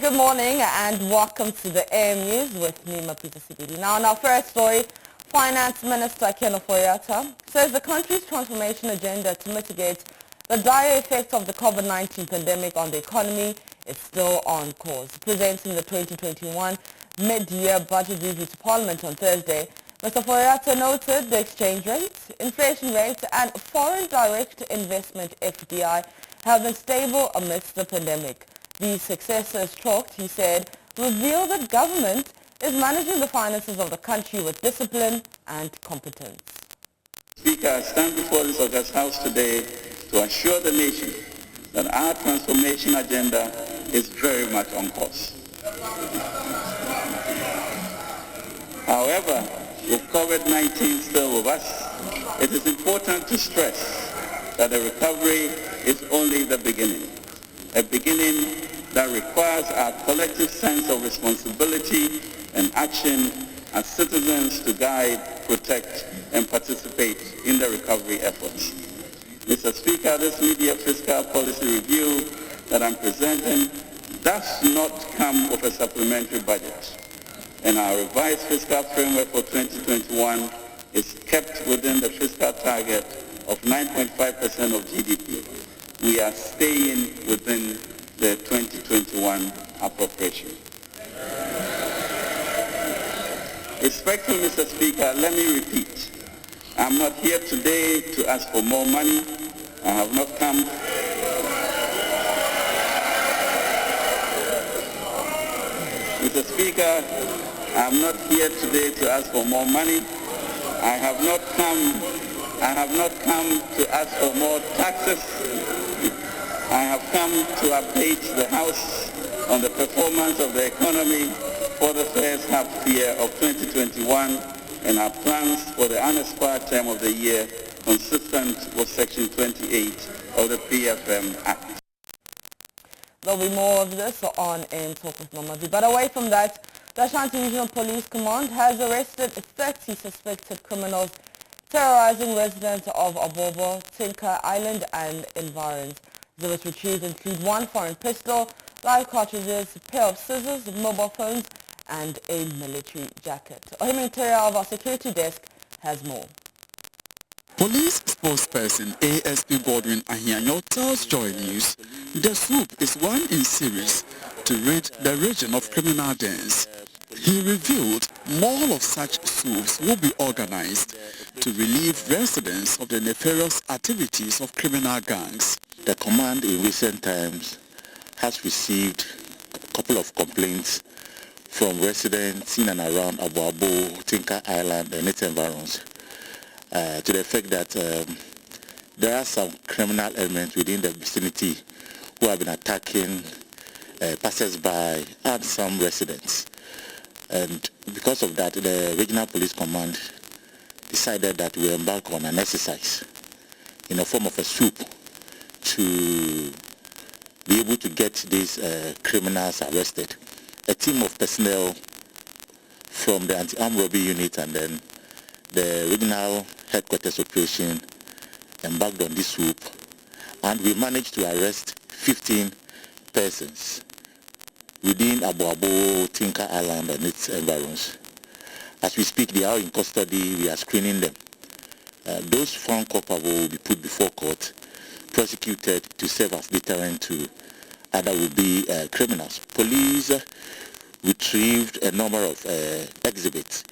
good morning and welcome to the AM News with me, Mapita Sibidi. Now, in our first story, Finance Minister Ken Ofori-Atta says the country's transformation agenda to mitigate the dire effects of the COVID-19 pandemic on the economy is still on course. Presenting the 2021 mid-year budget review to Parliament on Thursday, Mr. Ofori-Atta noted the exchange rate, inflation rate and foreign direct investment FDI have been stable amidst the pandemic. These successes chalked, he said, reveal that government is managing the finances of the country with discipline and competence. Speaker, I stand before this August House today to assure the nation that our transformation agenda is very much on course. However, with COVID-19 still with us, it is important to stress that the recovery is only the beginning, a beginning that requires our collective sense of responsibility and action as citizens to guide, protect, and participate in the recovery efforts. Mr. Speaker, this mid-year fiscal policy review that I'm presenting does not come with a supplementary budget, and our revised fiscal framework for 2021 is kept within the fiscal target of 9.5% of GDP. We are staying within the 2021 appropriation. Respectful Mr. Speaker, let me repeat. I'm not here today to ask for more money. I have not come. Mr. Speaker, I'm not here today to ask for more money. I have not come to ask for more taxes. I have come to update the House on the performance of the economy for the first half year of 2021 and our plans for the unexpired term of the year consistent with Section 28 of the PFM Act. There'll be more of this on In Talk with Mamazi. But away from that, the Ashanti Regional Police Command has arrested 30 suspected criminals terrorizing residents of Abobo, Tinker Island and environs. Exhibits retrieved include one foreign pistol, live cartridges, a pair of scissors, mobile phones, and a military jacket. Ohimi Teria of our security desk has more. Police spokesperson ASP Godwin Ahianyo tells JoyNews the swoop is one in series to rid the region of criminal dens. He revealed more of such swoops will be organized to relieve residents of the nefarious activities of criminal gangs. The command in recent times has received a couple of complaints from residents in and around Aboabo, Tinker Island and its environs to the effect that there are some criminal elements within the vicinity who have been attacking passers-by and some residents. And because of that, the Regional Police Command decided that we embark on an exercise in the form of a swoop to be able to get these criminals arrested. A team of personnel from the anti-armed robbery unit and then the regional headquarters operation embarked on this swoop, and we managed to arrest 15 persons within Aboabo, Tinker Island and its environs. As we speak, they are in custody. We are screening them. Those found culpable will be put before court, prosecuted to serve as deterrent to other would-be criminals. Police retrieved a number of exhibits.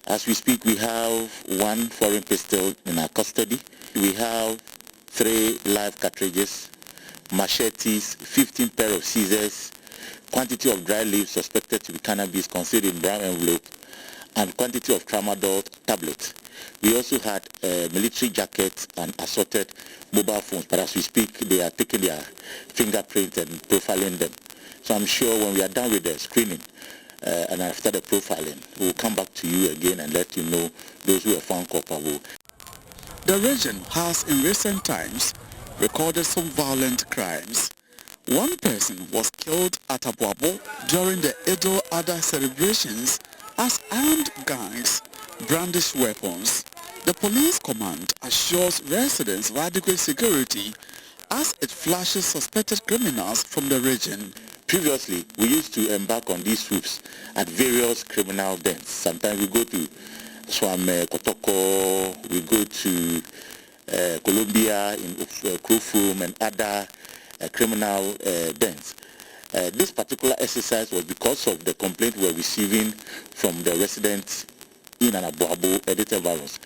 As we speak, we have one foreign pistol in our custody. We have 3 live cartridges, machetes, 15 pair of scissors, quantity of dry leaves suspected to be cannabis concealed in brown envelope, and quantity of tramadol tablets. We also had a military jacket and assorted mobile phones, but as we speak, they are taking their fingerprint and profiling them. So I'm sure when we are done with the screening and after the profiling, we'll come back to you again and let you know those who are found culpable. The region has in recent times recorded some violent crimes. One person was killed at Aboabo during the Edo Ada celebrations as armed gangs brandish weapons. The police command assures residents of adequate security as it flashes suspected criminals from the region. Previously, we used to embark on these swoops at various criminal dens. Sometimes we go to Swame, Kotoko, we go to Colombia, in Krofum and other criminal dens. This particular exercise was because of the complaint we were receiving from the residents in and Aboabo edited environs.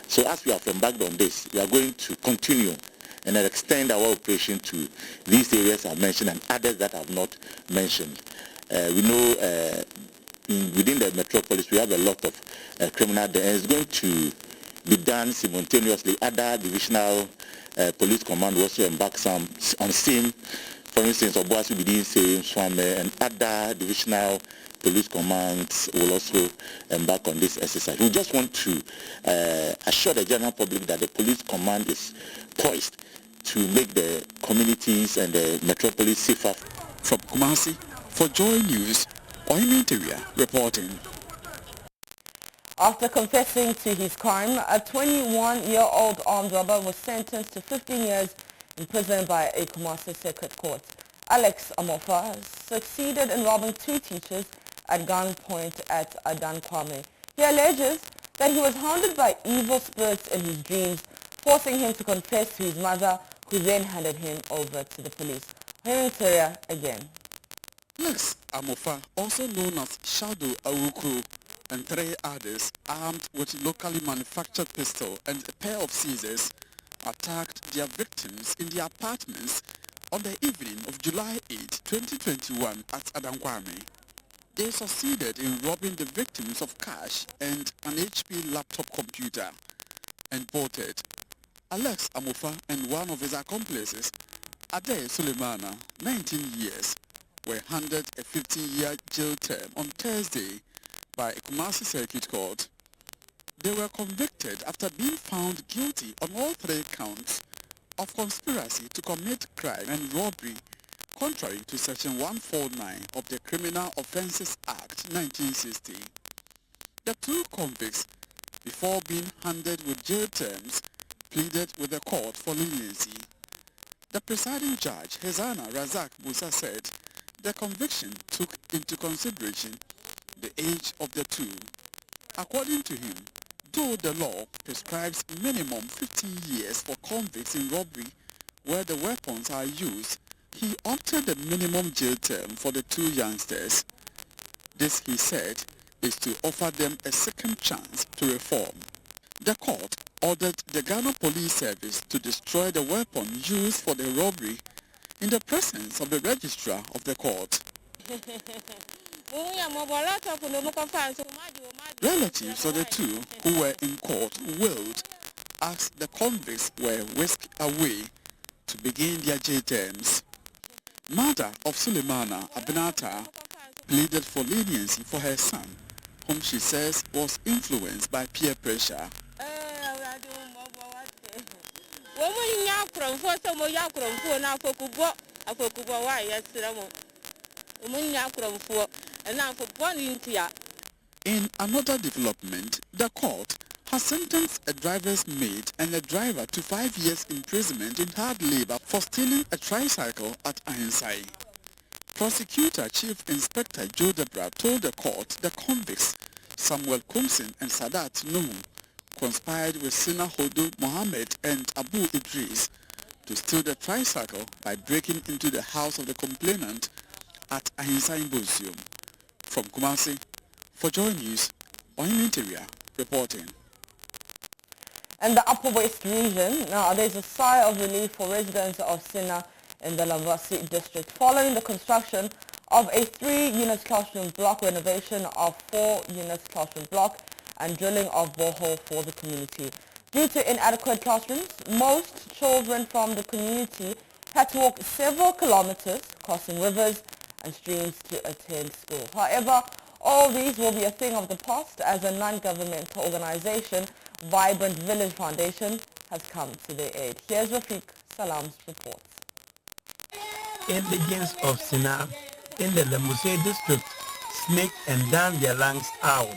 So as we have embarked on this, we are going to continue and extend our operation to these areas I mentioned and others that I have not mentioned. We know within the metropolis we have a lot of criminal dens, and it's going to be done simultaneously. Other divisional police command will also embark on same. For instance, Obuasi within same Swame and other divisional police commands will also embark on this exercise. We just want to assure the general public that the police command is poised to make the communities and the metropolis safer. From Kumasi, for Joy News, Oyinteria reporting. After confessing to his crime, a 21-year-old armed robber was sentenced to 15 years in prison by a Kumasi Circuit Court. Alex Amofa succeeded in robbing 2 teachers at gunpoint at Adankwame. He alleges that he was haunted by evil spirits in his dreams, forcing him to confess to his mother, who then handed him over to the police. Hearing Syria again. Alex Amofa, also known as Shadow Awukru, and 3 others armed with locally manufactured pistol and a pair of scissors attacked their victims in their apartments on the evening of July 8, 2021 at Adankwame. They succeeded in robbing the victims of cash and an HP laptop computer and bolted. Alex Amofa and one of his accomplices, Ade Sulemana, 19 years, were handed a 15-year jail term on Thursday by a Kumasi Circuit Court. They were convicted after being found guilty on all 3 counts of conspiracy to commit crime and robbery contrary to Section 149 of the Criminal Offences Act 1960. The 2 convicts, before being handed with jail terms, pleaded with the court for leniency. The presiding judge, Hezana Razak Musa, said the conviction took into consideration the age of the 2. According to him, though the law prescribes minimum 15 years for convicts in robbery where the weapons are used, he opted the minimum jail term for the 2 youngsters. This, he said, is to offer them a second chance to reform. The court ordered the Ghana Police Service to destroy the weapon used for the robbery in the presence of the registrar of the court. Relatives of the 2 who were in court wailed as the convicts were whisked away to begin their jail terms. Mother of Sulemana, Abinata, pleaded for leniency for her son, whom she says was influenced by peer pressure. In another development, the court has sentenced a driver's mate and a driver to 5 years imprisonment in hard labor for stealing a tricycle at Ahinsai. Prosecutor Chief Inspector Joe Debra told the court the convicts, Samuel Kumsin and Sadat Nuhu, conspired with Sina Hodo Mohammed and Abu Idris to steal the tricycle by breaking into the house of the complainant at Ahinsai Museum. From Kumasi, for Joy News, Oyinteria reporting. In the Upper West region, now there's a sigh of relief for residents of Sina in the Lavasi district following the construction of a 3-unit classroom block, renovation of 4-unit classroom block, and drilling of borehole for the community. Due to inadequate classrooms, most children from the community had to walk several kilometers, crossing rivers and streams to attend school. However, all these will be a thing of the past as a non-governmental organization, Vibrant Village Foundation, has come to their aid. Here's Rafiq Salam's report. Indigents of Sina in the Lamuse district snake and dance their lungs out.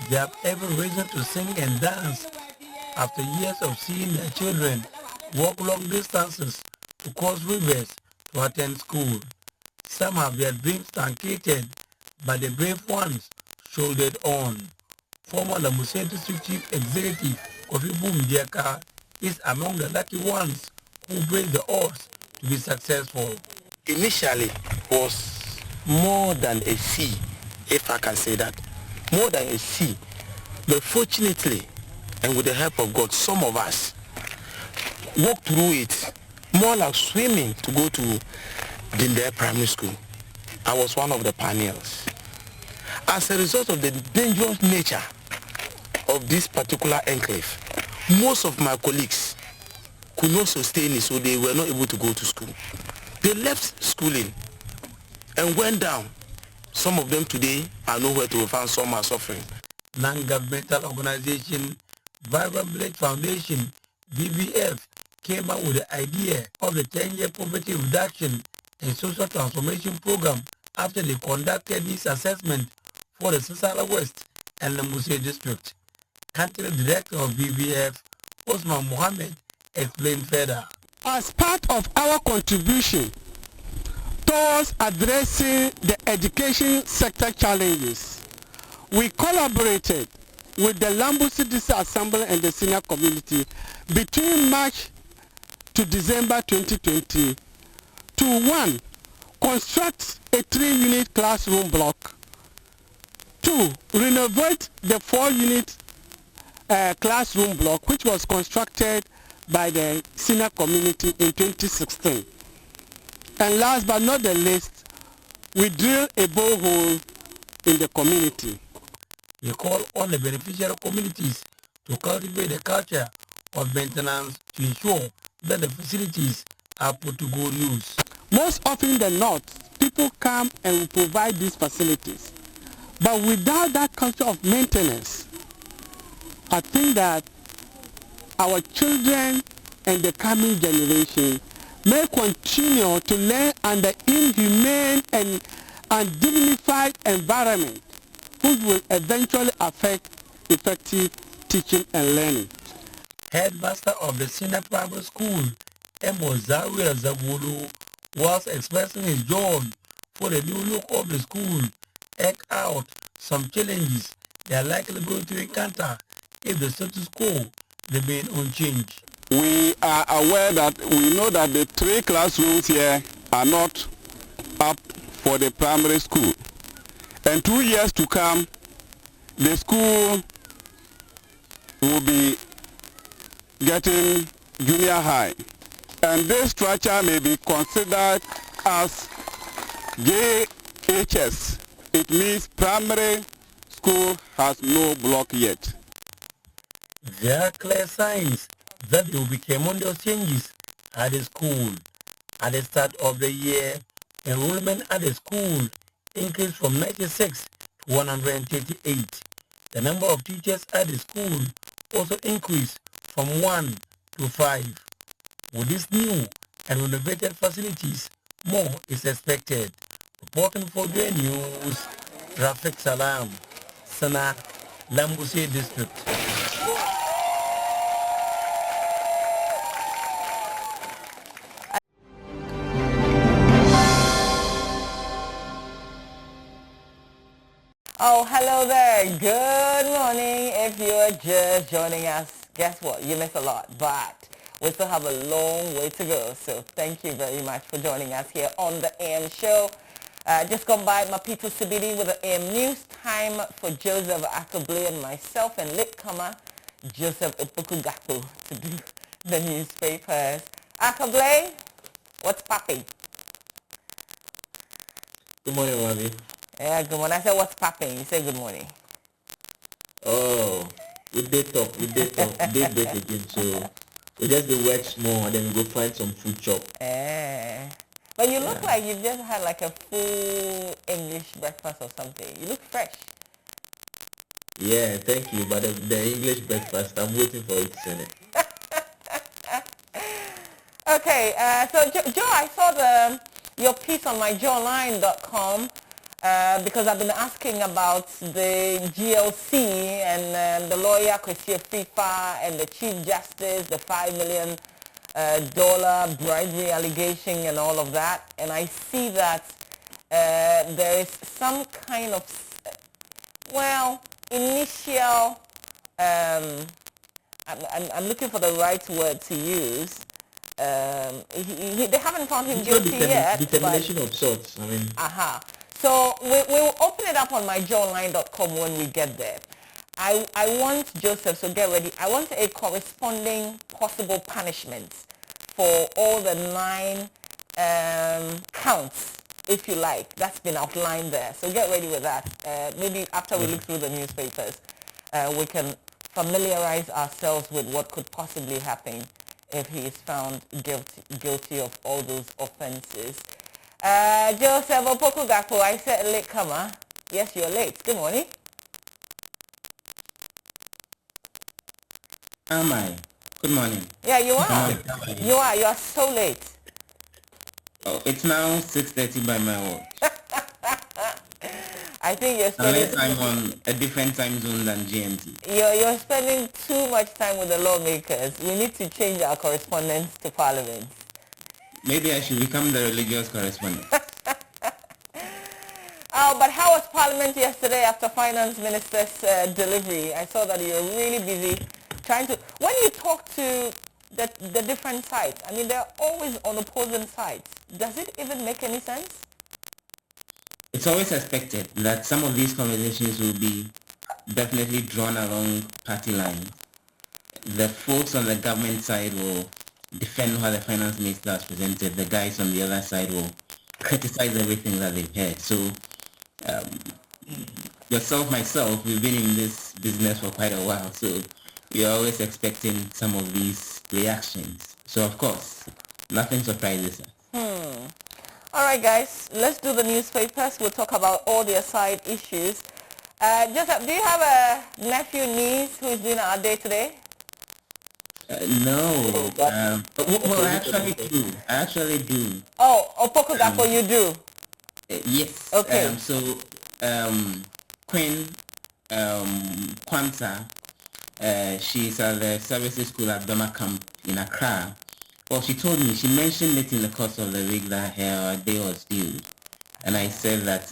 They have every reason to sing and dance after years of seeing their children walk long distances to cross rivers to attend school. Some have their dreams truncated, but the brave ones shouldered on. Former Lamuse District Chief Executive Kofi Boom is among the lucky ones who braved the odds to be successful. Initially was more than a C, if I can say that. More than a C. But fortunately, and with the help of God, some of us walked through it more like swimming to go to Dindar Primary School. I was one of the pioneers. As a result of the dangerous nature of this particular enclave, most of my colleagues could not sustain it, so they were not able to go to school. They left schooling and went down. Some of them today are nowhere to be found, some are suffering. Non-governmental organization Vibrant Village Foundation, VVF, came up with the idea of the 10-year poverty reduction and social transformation program after they conducted this assessment for the Sasala West and the Lamuse district. Country Director of VVF, Osman Mohammed, explained further. As part of our contribution towards addressing the education sector challenges, we collaborated with the Lambusi District Assembly and the senior community between March to December 2020 to 1. Construct a 3-unit classroom block, 2. Renovate the 4-unit classroom block which was constructed by the senior community in 2016. And last but not the least, we drill a borehole in the community. We call on the beneficiary communities to cultivate the culture of maintenance to ensure that the facilities are put to good use. Most often than not, people come and we provide these facilities. But without that culture of maintenance, I think that our children and the coming generation may continue to learn under inhumane and undignified environment, which will eventually affect effective teaching and learning. Headmaster of the senior primary school, Emo Zawiya Zabulu, whilst expressing his joy for the new look of the school, echoed out some challenges they are likely going to encounter if the status quo remain unchanged. We are aware that we know that the 3 classrooms here are not up for the primary school. And 2 years to come, the school will be getting junior high. And this structure may be considered as JHS. It means primary school has no block yet. There are clear signs that there will be tremendous changes at the school. At the start of the year, enrollment at the school increased from 96 to 138. The number of teachers at the school also increased from 1 to 5. With these new and renovated facilities, more is expected. Reporting for JoyNews, Rafik Salam, Sana, Lambusi District. Oh, hello there. Good morning. If you are just joining us, guess what? You missed a lot, but we still have a long way to go. So thank you very much for joining us here on the AM show. Just come by Mapito Sibidi with the AM News. Time for Joseph ACKAH-BLAY and myself and latecomer Joseph Opoku-Gakpo to do the newspapers. ACKAH-BLAY, what's popping? Good morning, Mami. Yeah, good morning. I said, what's popping? You say good morning. Oh, we did talk, we did break again, so we just do work small and then we go find some food shop. But you look like you've just had like a full English breakfast or something. You look fresh. Yeah, thank you, but the English breakfast, I'm waiting for it soon. Okay, so Joe, I saw your piece on myjoyline.com. Because I've been asking about the GLC and the lawyer Kwesi Afrifa and the Chief Justice, the $5 million dollar bribery allegation and all of that, and I see that there is some kind of, initial, I'm looking for the right word to use. They haven't found him guilty yet. Determination of sorts. I mean. So we will open it up on myjoyonline.com when we get there. I want, Joseph, so get ready. I want a corresponding possible punishment for all the 9 counts, if you like. That's been outlined there. So get ready with that. Maybe after we look through the newspapers, we can familiarize ourselves with what could possibly happen if he is found guilty of all those offenses. Joseph Opoku Gakpo, I said late comer. Yes, you're late. Good morning. Am I? Good morning. Yeah, you are. You are. You are so late. Oh, it's now 6:30 by my watch. I think you're spending... Unless I'm on a different time zone than GMT. You're spending too much time with the lawmakers. We need to change our correspondence to Parliament. Maybe I should become the religious correspondent. But how was Parliament yesterday after Finance Minister's delivery? I saw that you were really busy trying to... When you talk to the different sides, I mean, they're always on opposing sides. Does it even make any sense? It's always expected that some of these conversations will be definitely drawn along party lines. The folks on the government side will defend what the finance minister has presented. The guys on the other side will criticize everything that they've heard. So yourself, myself, we've been in this business for quite a while. So you're always expecting some of these reactions. So of course, nothing surprises us. All right, guys, let's do the newspapers. We'll talk about all their side issues. Joseph, do you have a nephew, niece who is doing our day today? No. Well, I actually do. Oh, Opoku Gakpo, you do? Yes. Okay. Queen Kwanzaa, she's at the services school at Bema Camp in Accra. Well, she told me, she mentioned it in the course of the week that her day was due. And I said that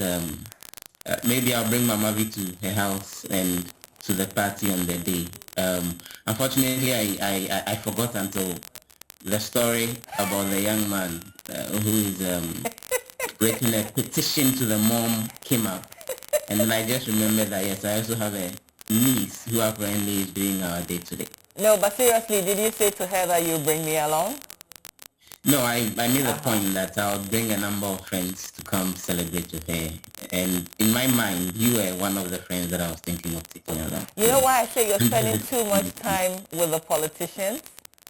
maybe I'll bring Mama V to her house and to the party on the day. Unfortunately, I forgot until the story about the young man who is writing a petition to the mom came up. And then I just remembered that, yes, I also have a niece who apparently is doing our day today. No, but seriously, did you say to her that you bring me along? No, I made a point that I would bring a number of friends to come celebrate with her. And in my mind, you were one of the friends that I was thinking of taking along. You know why I say you're spending too much time with the politicians?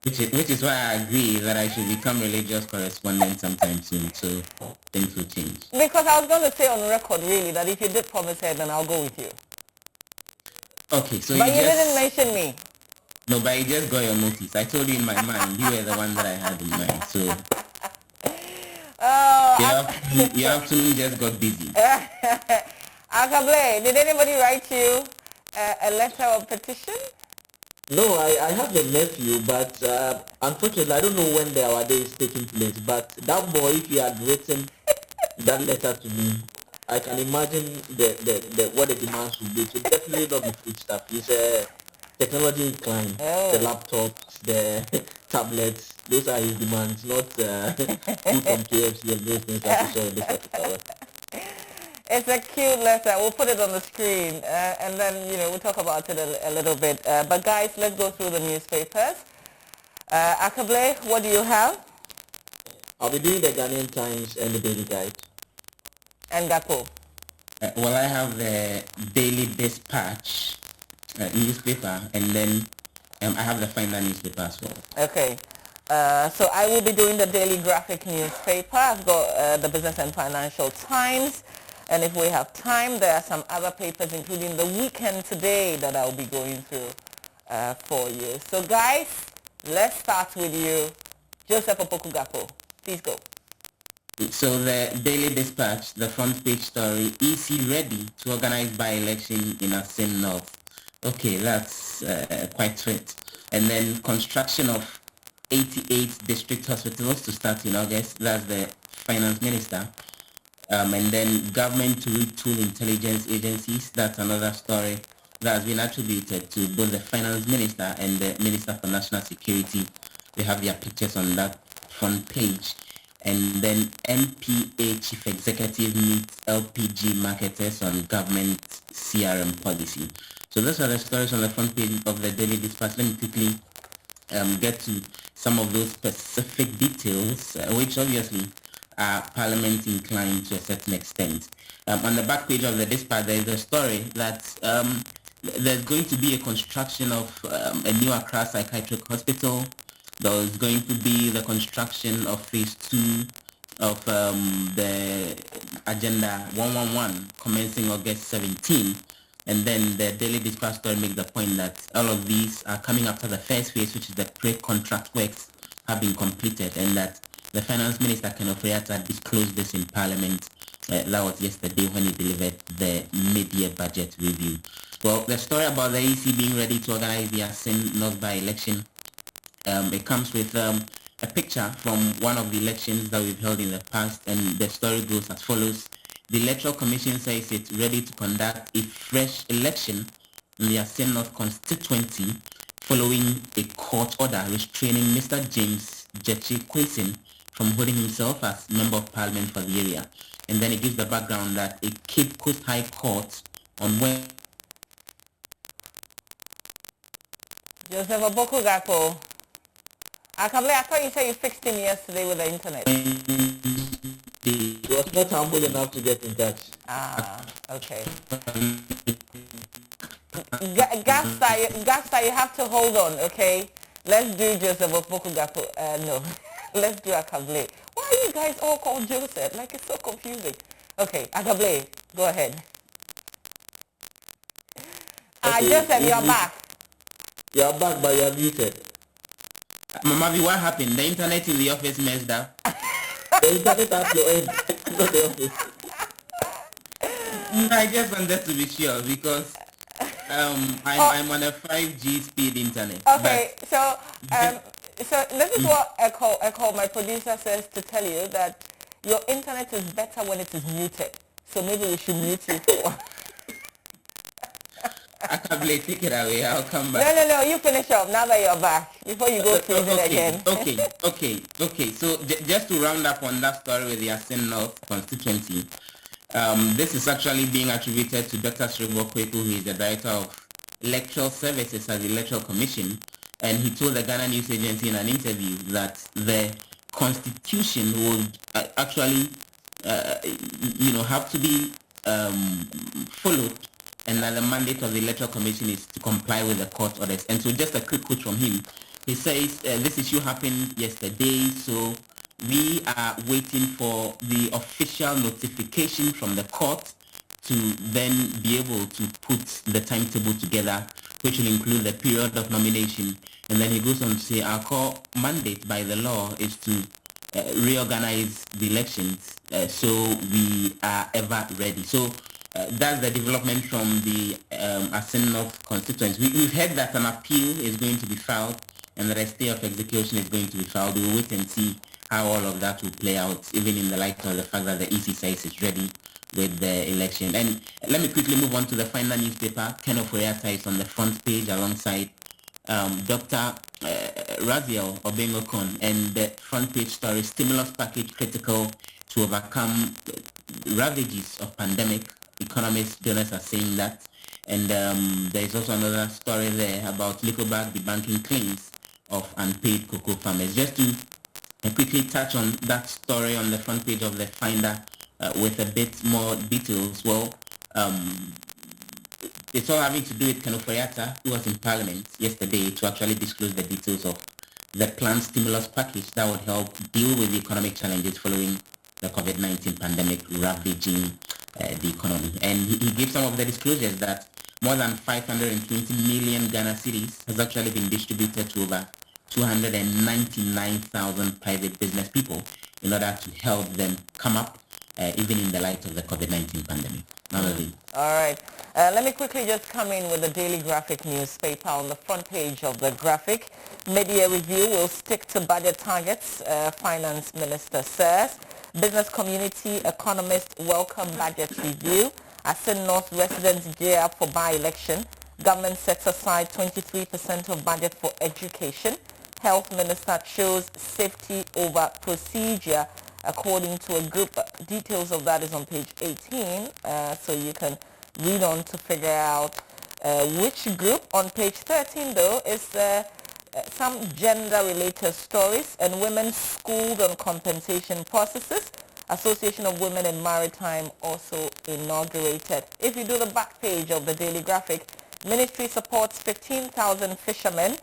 Which is why I agree that I should become religious correspondent sometime soon, so things will change. Because I was going to say on record, really, that if you did promise her, then I'll go with you. Okay, so but you didn't mention me. No, but you just got your notice. I told you in my mind, you were the one that I had in mind. So your afternoon just got busy. ACKAH-BLAY, did anybody write you a letter of petition? No, I have a nephew, but unfortunately, I don't know when our day is taking place. But that boy, if he had written that letter to me, I can imagine what the demands would be. So definitely not the food stuff. He's a technology inclined. The laptops, the tablets, those are his demands, not food from KFC and those things that we saw in this particular. It's a cute letter. We'll put it on the screen and then, we'll talk about it a little bit. But guys, let's go through the newspapers. ACKAH-BLAY, what do you have? I'll be doing the Ghanaian Times and the Daily Guide. And Gakpo? Well, I have the Daily Dispatch newspaper, and then I have the Finder newspaper as well. Okay. So I will be doing the Daily Graphic newspaper. I've got the Business and Financial Times. And if we have time, there are some other papers, including the Weekend Today, that I'll be going through for you. So guys, let's start with you. Joseph Opoku Gakpo, please go. So the Daily Dispatch, the front page story, EC ready to organize by-election in Asin North. Okay, that's quite sweet. And then construction of 88 district hospitals to start in August. That's the finance minister. And then government to retool intelligence agencies. That's another story that has been attributed to both the finance minister and the minister for national security. They have their pictures on that front page. And then NPA chief executive meets LPG marketers on government CRM policy. So those are the stories on the front page of the Daily Dispatch. Let me quickly get to some of those specific details, which obviously are Parliament inclined to a certain extent. On the back page of the Dispatch, there is a story that there's going to be a construction of a new ACKAH psychiatric hospital. There's going to be the construction of phase 2 of the Agenda 111 commencing August 17. And then the Daily Dispatch story makes the point that all of these are coming after the first phase, which is the pre-contract works, have been completed, and that the Finance Minister, Ken Ofori-Atta, disclosed this in Parliament. That was yesterday when he delivered the mid-year budget review. Well, the story about the EC being ready to organize the ASIN North by-election, it comes with a picture from one of the elections that we've held in the past, and the story goes as follows. The Electoral Commission says it's ready to conduct a fresh election in the ASIN North constituency following a court order restraining Mr. James Jechi Kwesin from holding himself as Member of Parliament for the area. And then it gives the background that a Cape Coast High Court on Wednesday. Joseph Oboko Gapo. ACKAH-BLAY, I thought you said you fixed him yesterday with the internet. He was not humble enough to get in touch. Ah, okay. Gasta, you have to hold on, okay? Let's do Joseph Oboko Gapo. No, let's do ACKAH-BLAY. Why are you guys all called Joseph? Like, it's so confusing. Okay, ACKAH-BLAY, go ahead. Okay, Joseph, you're back. You're back, but you're muted. Mama, what happened? The internet in the office messed up. The internet at your end, not the office. I just wanted to be sure because I'm on a 5G speed internet. Okay, so this is what Echo, my producer, says to tell you that your internet is better when it is muted. So maybe we should mute you for a while. ACKAH-BLAY, take it away. I'll come back. No, you finish up now that you're back before you go freezing again. Okay. So just to round up on that story with the ASIN North constituency, this is actually being attributed to Dr. Srigbo Kweku, who is the Director of Electoral Services at the Electoral Commission, and he told the Ghana News Agency in an interview that the constitution would actually, have to be followed, and that the mandate of the Electoral Commission is to comply with the court orders. And so just a quick quote from him. He says, this issue happened yesterday, so we are waiting for the official notification from the court to then be able to put the timetable together, which will include the period of nomination. And then he goes on to say, our core mandate by the law is to reorganize the elections, so we are ever ready. So that's the development from the ASIN North constituency. We've heard that an appeal is going to be filed and that a stay of execution is going to be filed. We'll wait and see how all of that will play out, even in the light of the fact that the EC says it's ready with the election. And let me quickly move on to the final newspaper. Ken Ofori-Atta is on the front page alongside Dr. Raziel Obengo-Kon, and the front page story, stimulus package critical to overcome ravages of pandemic. Economists, donors are saying that. And there is also another story there about Licobac debunking claims of unpaid cocoa farmers. Just to quickly touch on that story on the front page of the Finder with a bit more details. Well, it's all having to do with Ken Ofori-Atta, who was in Parliament yesterday to actually disclose the details of the planned stimulus package that would help deal with the economic challenges following the COVID-19 pandemic ravaging the economy. And he gave some of the disclosures that more than 520 million Ghana cedis has actually been distributed to over 299,000 private business people in order to help them come up even in the light of the COVID-19 pandemic. Nonetheless. All right. Let me quickly just come in with the Daily Graphic newspaper. On the front page of the graphic, media review will stick to budget targets, Finance Minister says. Business community economists welcome budget review. Asin North residents gear up for by-election. Government sets aside 23% of budget for education. Health Minister chose safety over procedure according to a group. Details of that is on page 18, so you can read on to figure out which group. On page 13 though is some gender-related stories, and women schooled on compensation processes. Association of Women in Maritime also inaugurated. If you do the back page of the Daily Graphic, ministry supports 15,000 fishermen.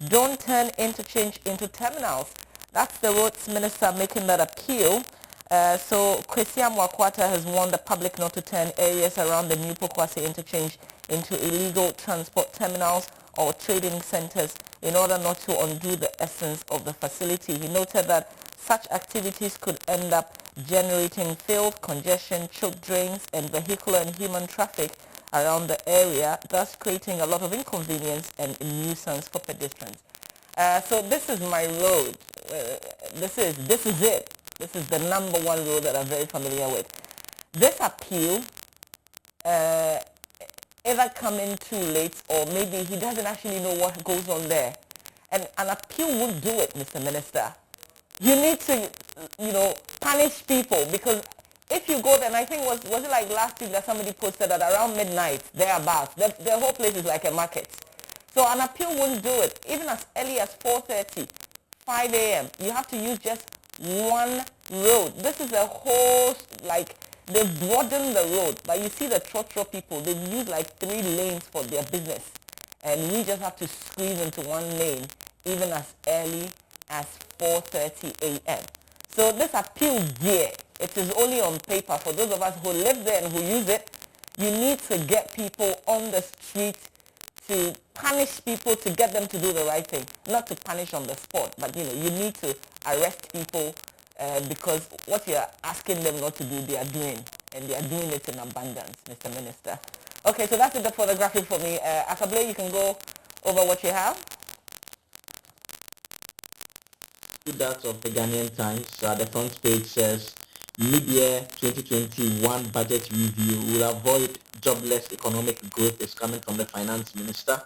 Don't turn interchange into terminals. That's the roads minister making that appeal. So Kwesi Wakwata has warned the public not to turn areas around the new Pokwase interchange into illegal transport terminals or trading centers in order not to undo the essence of the facility. He noted that such activities could end up generating filth, congestion, choke drains, and vehicular and human traffic around the area, thus creating a lot of inconvenience and nuisance for pedestrians. So this is my road. This is it. This is the number one road that I'm very familiar with. This appeal either coming too late, or maybe he doesn't actually know what goes on there. And an appeal won't do it, Mr. Minister. You need to, punish people, because if you go there, and I think was it like last week that somebody posted that around midnight, thereabouts, the whole place is like a market. So an appeal won't do it. Even as early as 4:30, 5 a.m., you have to use just one road. This is a whole, they've broadened the road, but you see the trotro people, they've used like 3 lanes for their business. And we just have to squeeze into one lane, even as early as 4:30 a.m. So this appeal here, it is only on paper. For those of us who live there and who use it, you need to get people on the street to punish people, to get them to do the right thing. Not to punish on the spot, but you need to arrest people because what you're asking them not to do, they are doing. And they are doing it in abundance, Mr. Minister. Okay, so that's it for the graphic for me. ACKAH-BLAY, you can go over what you have. That of the Ghanaian Times, the front page says, mid-year 2021 budget review will avoid jobless economic growth is coming from the finance minister,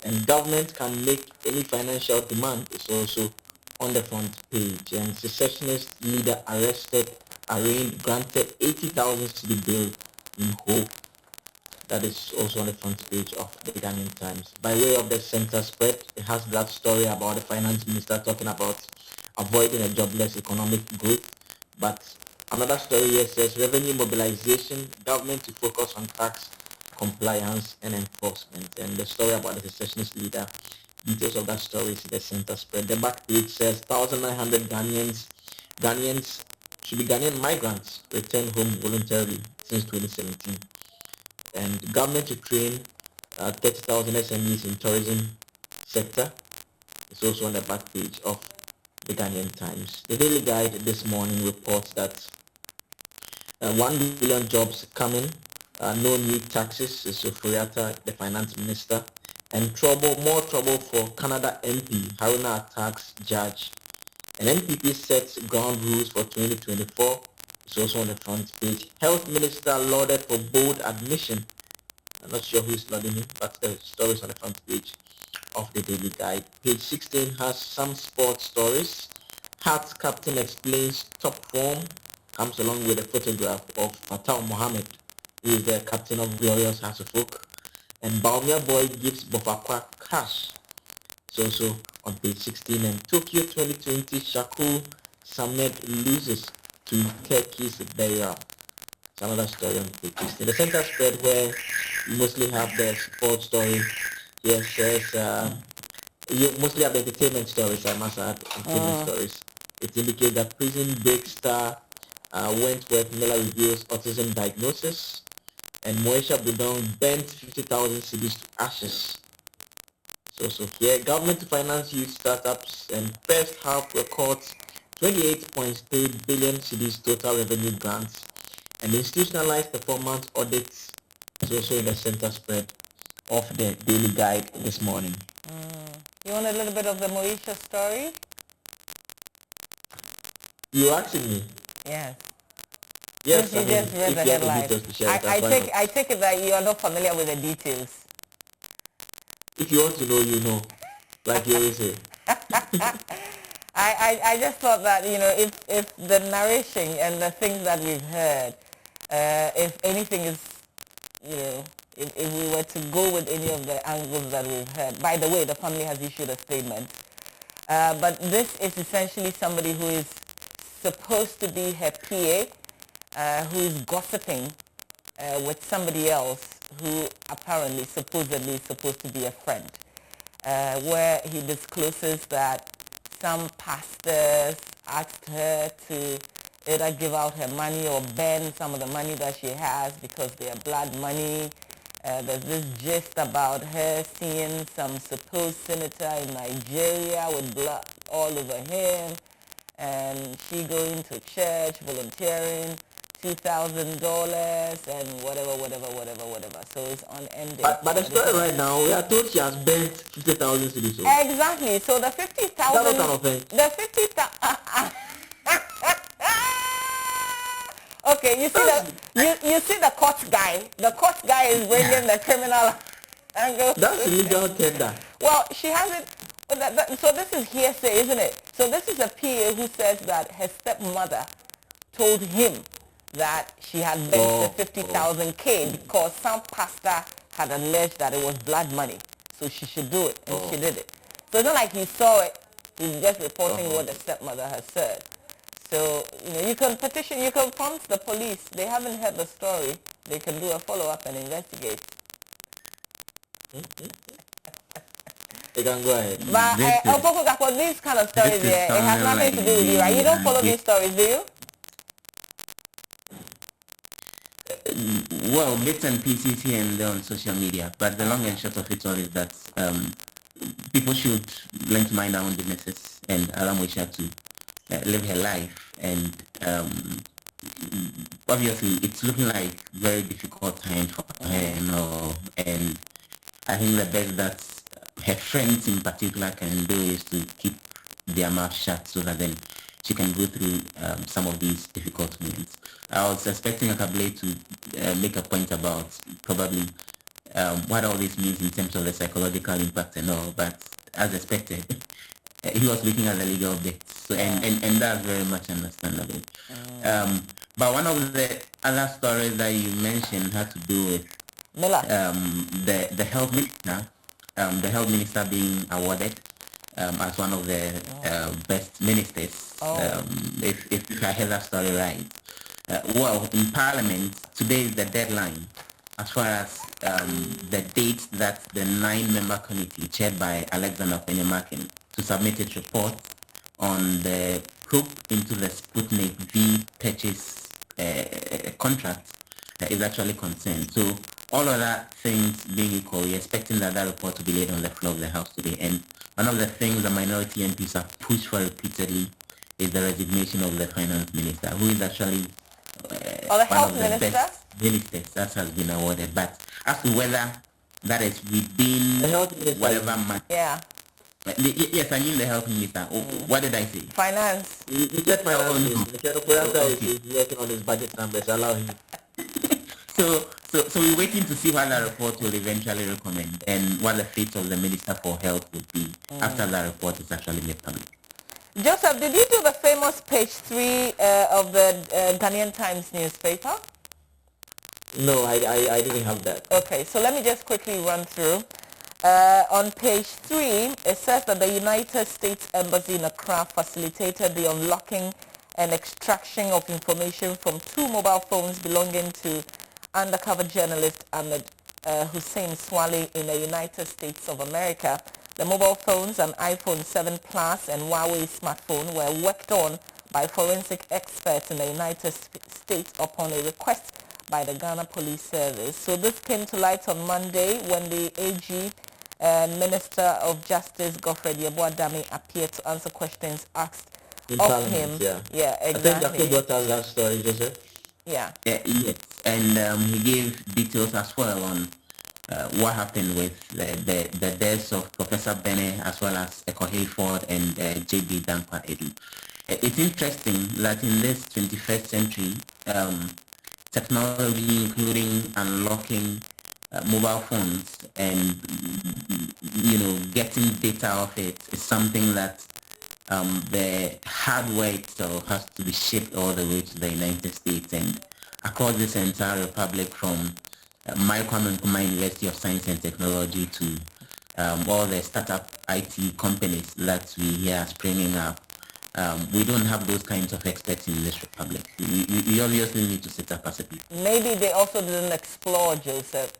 and government can make any financial demand is also on the front page. And secessionist leader arrested, arraigned, granted 80,000 cedi bail in hope. That is also on the front page of the Ghanaian Times. By way of the center spread, it has that story about the finance minister talking about avoiding a jobless economic growth. But another story here says revenue mobilization, government to focus on tax compliance and enforcement. And the story about the secessionist leader, details of that story is in the center spread. The back page says 1,900 Ghanaians should be Ghanaian migrants return home voluntarily since 2017. And government to train 30,000 SMEs in tourism sector. It's also on the back page of the Ghanaian Times. The Daily Guide this morning reports that 1 billion jobs coming, no new taxes, so Furiata, the finance minister, and more trouble for Canada MP, Haruna attacks judge. And NPP sets ground rules for 2024. It's also on the front page. Health Minister lauded for bold admission. I'm not sure who's lauding him, but the story is on the front page of the Daily Guide. Page 16 has some sports stories. Hearts captain explains top form, comes along with a photograph of Fatah Mohammed, who is the captain of Glorious Hasselhoek. And Baumia Boy gives Bofakwa cash. It's also on page 16. And Tokyo 2020 Shakur Samed loses to Turkey's Beira. It's another story on page 16. The center spread, where you mostly have the sports story, here says you mostly have the entertainment stories, I must add, entertainment stories. It indicates that prison break star Wentworth Miller reveals autism diagnosis, and Moesha Budong bent 50,000 cedis to ashes. So here, government to finance youth startups, and first half records 28.3 billion cedis total revenue grants And institutionalized performance audits is also in the center spread of the daily guide this morning. You want a little bit of the Moesha story? You asking me? Yes. Yes, Since you just read the headline. I take it that you are not familiar with the details. If you want to know, you know. Like you always say. I just thought that, if the narration and the things that we've heard, if anything is, if we were to go with any of the angles that we've heard, by the way, the family has issued a statement. But this is essentially somebody who is supposed to be her PA, who is gossiping with somebody else who apparently, supposedly, is supposed to be a friend, where he discloses that some pastors asked her to either give out her money or burn some of the money that she has because they are blood money. There's this gist about her seeing some supposed senator in Nigeria with blood all over him, and she going to church, volunteering, $2,000 and whatever. So it's unending. But the story right now, we are told she has burnt 50,000 cedis. Exactly. So the 50,000. That was an offense. The 50,000. Okay, you see the court guy. The court guy is bringing the criminal angle. That's illegal tender. Well, she hasn't. So this is hearsay, isn't it? So this is a PA who says that her stepmother told him that she had bent the 50,000 K because some pastor had alleged that it was blood money, so she should do it, and she did it. So it's not like he saw it; he's just reporting what the stepmother has said. So you can petition, you can prompt the police. They haven't heard the story. They can do a follow-up and investigate. You can go ahead. But for these kind of stories, it has nothing to do with you, right? You don't follow these stories, do you? Well, bits and pieces here and there on social media, but the long and short of it all is that people should learn to mind their own businesses and allow Moesha to live her life. And obviously, it's looking like very difficult time for her, and I think the best that her friends in particular can do is to keep their mouth shut so that then she can go through some of these difficult moments. I was expecting ACKAH-BLAY to make a point about probably what all this means in terms of the psychological impact and all, but as expected, he was looking at the legal bits, so, and that's very much understandable. But one of the other stories that you mentioned had to do with the health minister, being awarded as one of the best ministers, if I heard that story right. Well, in Parliament, today is the deadline as far as the date that the 9-member committee chaired by Alexander Penyamakin to submit its report on the probe into the Sputnik V purchase contract is actually concerned. So all other things being equal, we're expecting that report to be laid on the floor of the House today. And one of the things the minority MPs have pushed for repeatedly is the resignation of the finance minister, who is actually one of the best ministers that has been awarded. But as to whether that is within whatever money. Yeah. Yes, I mean the health minister. What did I say? Finance. You get my own. Is working on his budget numbers. Allow him. So we're waiting to see what that report will eventually recommend and what the fate of the Minister for Health would be after that report is actually made public. Joseph, did you do the famous page 3 of the Ghanaian Times newspaper? No, I didn't have that. Okay, so let me just quickly run through. On page 3, it says that the United States Embassy in Accra facilitated the unlocking and extraction of information from 2 mobile phones belonging to undercover journalist Ahmed Hussein Swale in the United States of America. The mobile phones, an iPhone 7 Plus and Huawei smartphone, were worked on by forensic experts in the United States upon a request by the Ghana Police Service. So this came to light on Monday when the AG and Minister of Justice Godfrey Yeboah-Dame appeared to answer questions asked in of Parliament, him. Yeah, exactly. I think Jacob got us that story, Joseph. Yeah. Yes, and he gave details as well on what happened with the deaths of Professor Bene as well as Eko Hayford and J.B. Dankwa Edu. It's interesting that in this 21st century, technology, including unlocking mobile phones and getting data off it, is something that the hardware itself has to be shipped all the way to the United States and across this entire republic, from Kwame Nkrumah University of Science and Technology to all the startup IT companies that we hear springing up. We don't have those kinds of experts in this republic. We obviously need to sit up as a people. Maybe they also didn't explore, Joseph.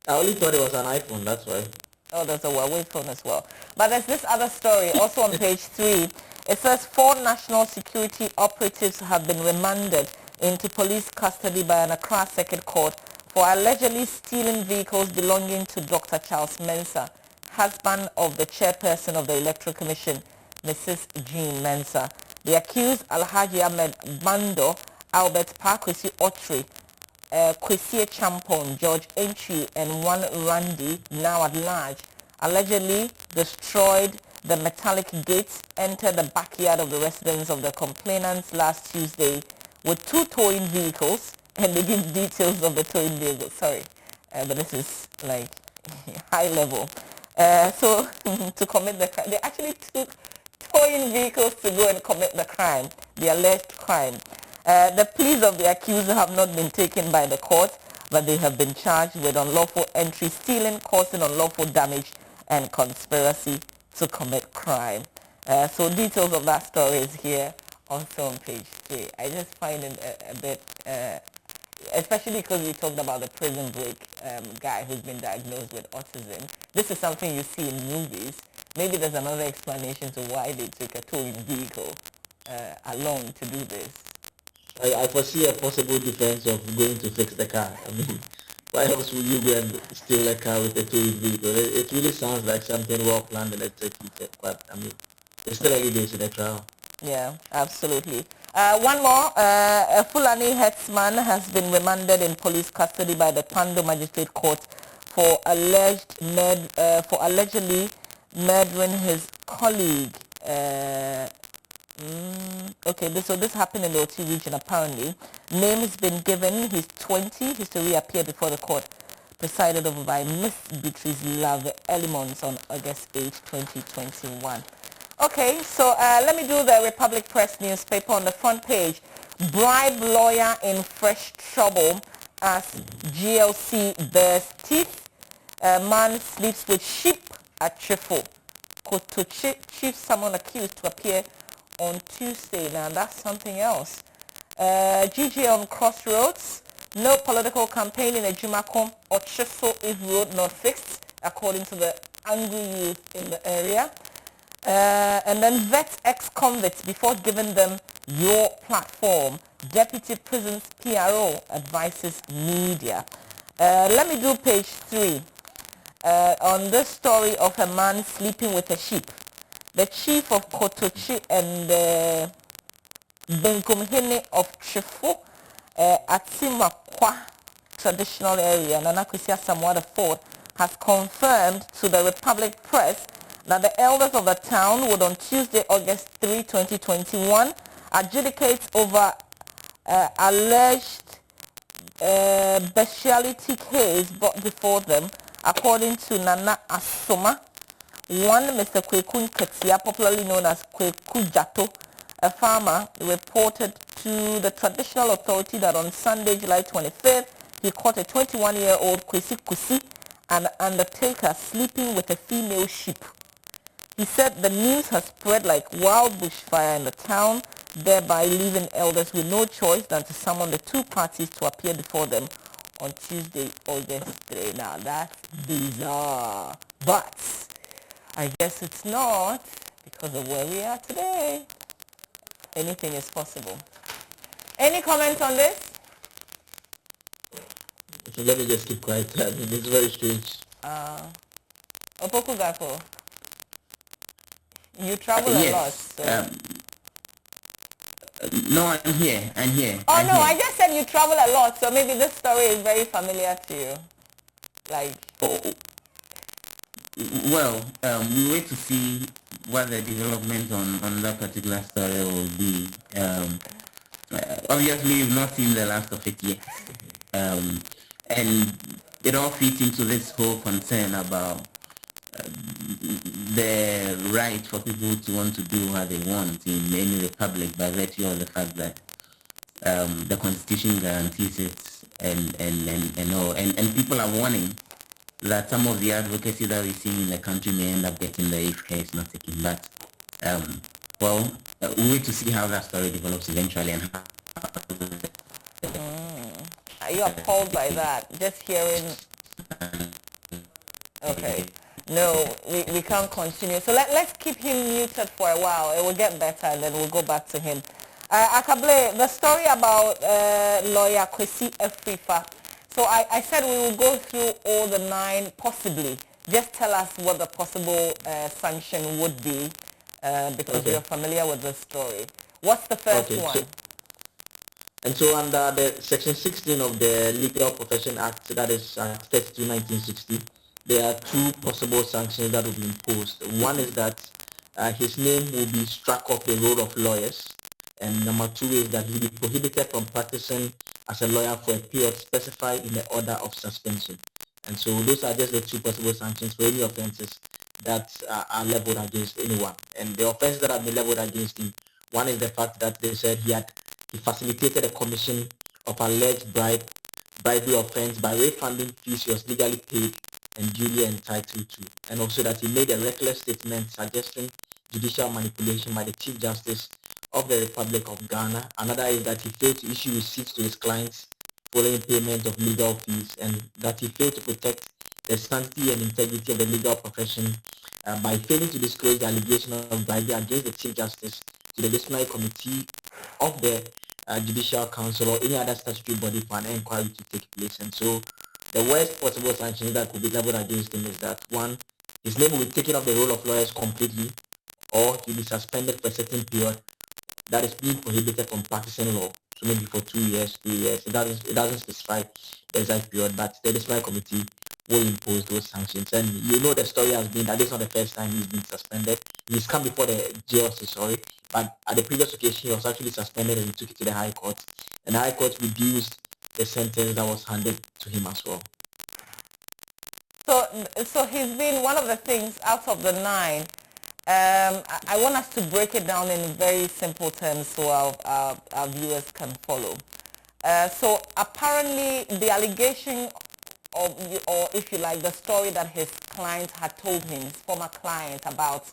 I only thought it was an iPhone, that's why. Oh, there's a Huawei phone as well. But there's this other story, also on page 3. It says 4 national security operatives have been remanded into police custody by an Accra Circuit Court for allegedly stealing vehicles belonging to Dr. Charles Mensah, husband of the chairperson of the Electoral Commission, Mrs. Jean Mensah. The accused, Alhaji Ahmed Bando, Albert Parkwesi Otri, Kwesi Champon, George Enchi, and one Randy, now at large, allegedly destroyed the metallic gates, entered the backyard of the residence of the complainants last Tuesday with 2 towing vehicles, and they give details of the towing vehicles. Sorry, but this is like high level. So to commit the crime, they actually took towing vehicles to go and commit the crime, the alleged crime. The pleas of the accused have not been taken by the court, but they have been charged with unlawful entry, stealing, causing unlawful damage, and conspiracy to commit crime. So details of that story is here also on page 3. I just find it a bit, especially because we talked about the prison break guy who's been diagnosed with autism. This is something you see in movies. Maybe there's another explanation to why they took a towing vehicle along to do this. I foresee a possible defense of going to fix the car. I mean, why else would you go and steal a car with a towing vehicle? It really sounds like something well planned and executed, but I mean, it's still early days in the trial. Yeah, absolutely. One more. A Fulani headsman has been remanded in police custody by the Pando Magistrate Court for allegedly murdering his colleague. So this happened in the OT region apparently. Name has been given. He's 20. He's to reappear before the court, presided over by Miss Beatrice Love Elements on August 8, 2021. Okay, so let me do the Republic Press newspaper on the front page. Bribe lawyer in fresh trouble as GLC bears teeth. Man sleeps with sheep at Chifo. Koto Chief, someone accused to appear on Tuesday. Now that's something else. GJ on Crossroads. No political campaign in Ejumako or Chiso if road not fixed, according to the angry youth in the area. And then vet ex-convicts before giving them your platform. Deputy Prisons PRO advises media. Let me do page 3. On this story of a man sleeping with a sheep. The chief of Kotochi and Benkumhene of Chifo at Simakwa traditional area, Nanakusia Samoa IV, has confirmed to the Republic Press that the elders of the town would on Tuesday, August 3, 2021, adjudicate over alleged bestiality case brought before them, according to Nana Asoma. One Mr. Kweku Nketia, popularly known as Kweku Jato, a farmer, reported to the traditional authority that on Sunday, July 25th, he caught a 21-year-old Kwesi Kusi, an undertaker, sleeping with a female sheep. He said the news has spread like wild bushfire in the town, thereby leaving elders with no choice than to summon the 2 parties to appear before them on Tuesday, August 3. Now that's bizarre, but I guess it's not, because of where we are today. Anything is possible. Any comments on this? So let me just keep quiet. I mean, it's very strange. Opoku Gafo, you travel a lot. So. No, I'm here. Oh, I'm no, here. I just said you travel a lot, so maybe this story is very familiar to you. Like... Oh, well, we wait to see what the development on that particular story will be. Obviously, we've not seen the last of it yet. And it all fits into this whole concern about the right for people to want to do what they want in any republic by virtue of the fact that the constitution guarantees it and all. And people are warning that some of the advocacy that we see in the country may end up getting the if care is not taken. But we wait to see how that story develops eventually and how. Are you appalled by that? Just hearing... Okay. No, we can't continue. So let's keep him muted for a while. It will get better and then we'll go back to him. ACKAH-BLAY, the story about lawyer Kwesi Afrifa. So I said we will go through all the 9 possibly. Just tell us what the possible sanction would be because you're familiar with the story. What's the first one? So under the Section 16 of the Legal Profession Act, that is Act 32, 1960, there are 2 possible sanctions that will be imposed. One is that his name will be struck off the roll of lawyers, and number 2 is that he will be prohibited from practicing as a lawyer for a period specified in the order of suspension. And so those are just the 2 possible sanctions for any offenses that are leveled against anyone. And the offenses that have been leveled against him, one is the fact that they said he facilitated the commission of alleged bribery offense by refunding fees he was legally paid and duly entitled to, and also that he made a reckless statement suggesting judicial manipulation by the Chief Justice of the Republic of Ghana. Another is that he failed to issue receipts to his clients following payment of legal fees, and that he failed to protect the sanctity and integrity of the legal profession by failing to disclose the allegation of bribery against the Chief Justice to the disciplinary committee of the Judicial Council or any other statutory body for an inquiry to take place. And so the worst possible sanction that could be leveled against him is that 1, his name will be taken off the roll of lawyers completely, or he'll be suspended for a certain period that is being prohibited from practicing law. So maybe for 2 years, 3 years. It doesn't specify the exact period, but the disciplinary committee will impose those sanctions. And you know the story has been that this is not the first time he's been suspended. He's come before the JLC, but at the previous occasion he was actually suspended and he took it to the High Court. And the High Court reduced the sentence that was handed to him as well. So he's been one of the things out of the 9. I want us to break it down in very simple terms so our viewers can follow. So apparently the allegation or if you like, the story that his client had told him, his former client, about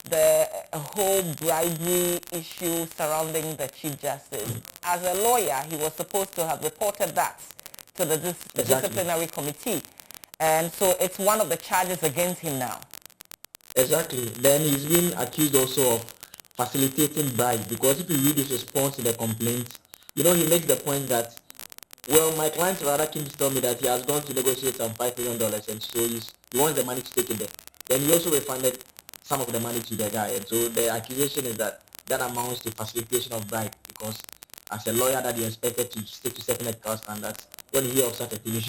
the whole bribery issue surrounding the Chief Justice. As a lawyer, he was supposed to have reported that to the disciplinary committee. And so it's one of the charges against him now. Exactly. Then he's been accused also of facilitating bribes, because if you read his response to the complaint, he makes the point that, well, my client rather came to tell me that he has gone to negotiate some $5 million, and so he wants the money to take it there. Then he also refunded some of the money to the guy, and so the accusation is that amounts to facilitation of bribe, because as a lawyer that you're expected to stick to certain ethical standards, when you hear of such a thing, you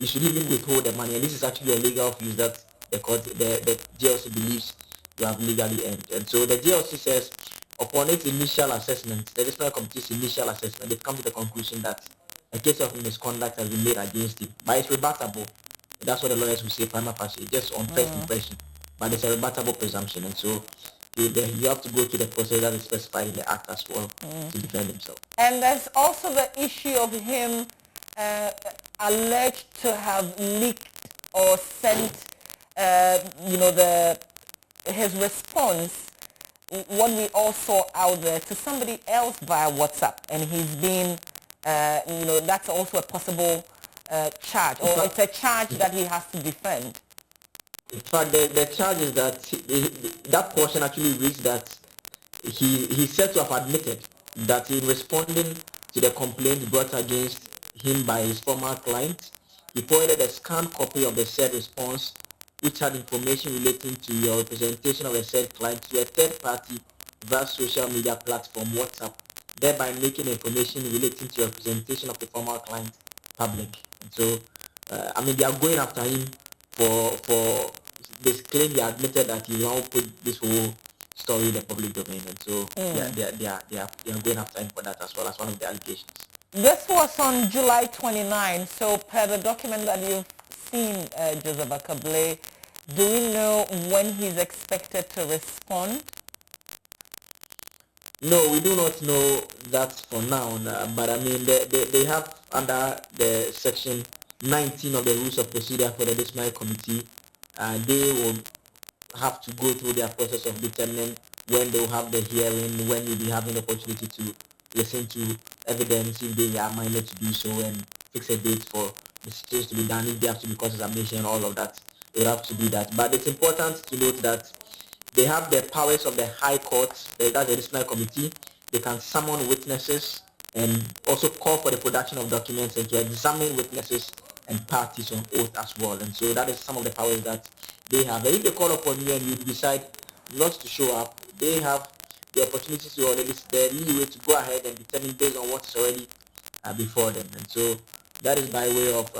should even withhold the money, and this is actually a legal fees that the JLC believes you have legally earned. And so the JLC says, upon its initial assessment, the disciplinary committee's initial assessment, they've come to the conclusion that a case of misconduct has been made against him. But it's rebuttable. That's what the lawyers will say prima facie, just on first impression. But it's a rebuttable presumption, and so you have to go through the process that is specified in the Act as well to defend himself. And there's also the issue of him alleged to have leaked or sent, his response, what we all saw out there, to somebody else via WhatsApp, and he's been, that's also a possible charge, or it's a charge that he has to defend. In fact, the charge is that that portion actually reads that he's said to have admitted that in responding to the complaint brought against him by his former client, he forwarded a scanned copy of the said response, which had information relating to your representation of a said client, to a third party via social media platform WhatsApp, thereby making information relating to your presentation of the former client public. And so, I mean, they are going after him for this claim. They admitted that he now put this whole story in the public domain, and so they are going after him for that as well as one of the allegations. This was on July 29. So per the document that you've seen, Joseph ACKAH-BLAY, do we know when he's expected to respond? No, we do not know that for now, but I mean, they have under the section 19 of the rules of procedure for the disciplinary committee, they will have to go through their process of determining when they will have the hearing, when you'll be having the opportunity to listen to evidence, if they are minded to do so, and fix a date for the decisions to be done, if they have to be cross-examination, all of that. They have to do that. But it's important to note that they have the powers of the High Court, that's the disciplinary committee. They can summon witnesses and also call for the production of documents and to examine witnesses and parties on oath as well. And so that is some of the powers that they have. And if they call upon you and you decide not to show up, they have the opportunity to already the leeway to go ahead and determine based on what's already before them. And so that is by way of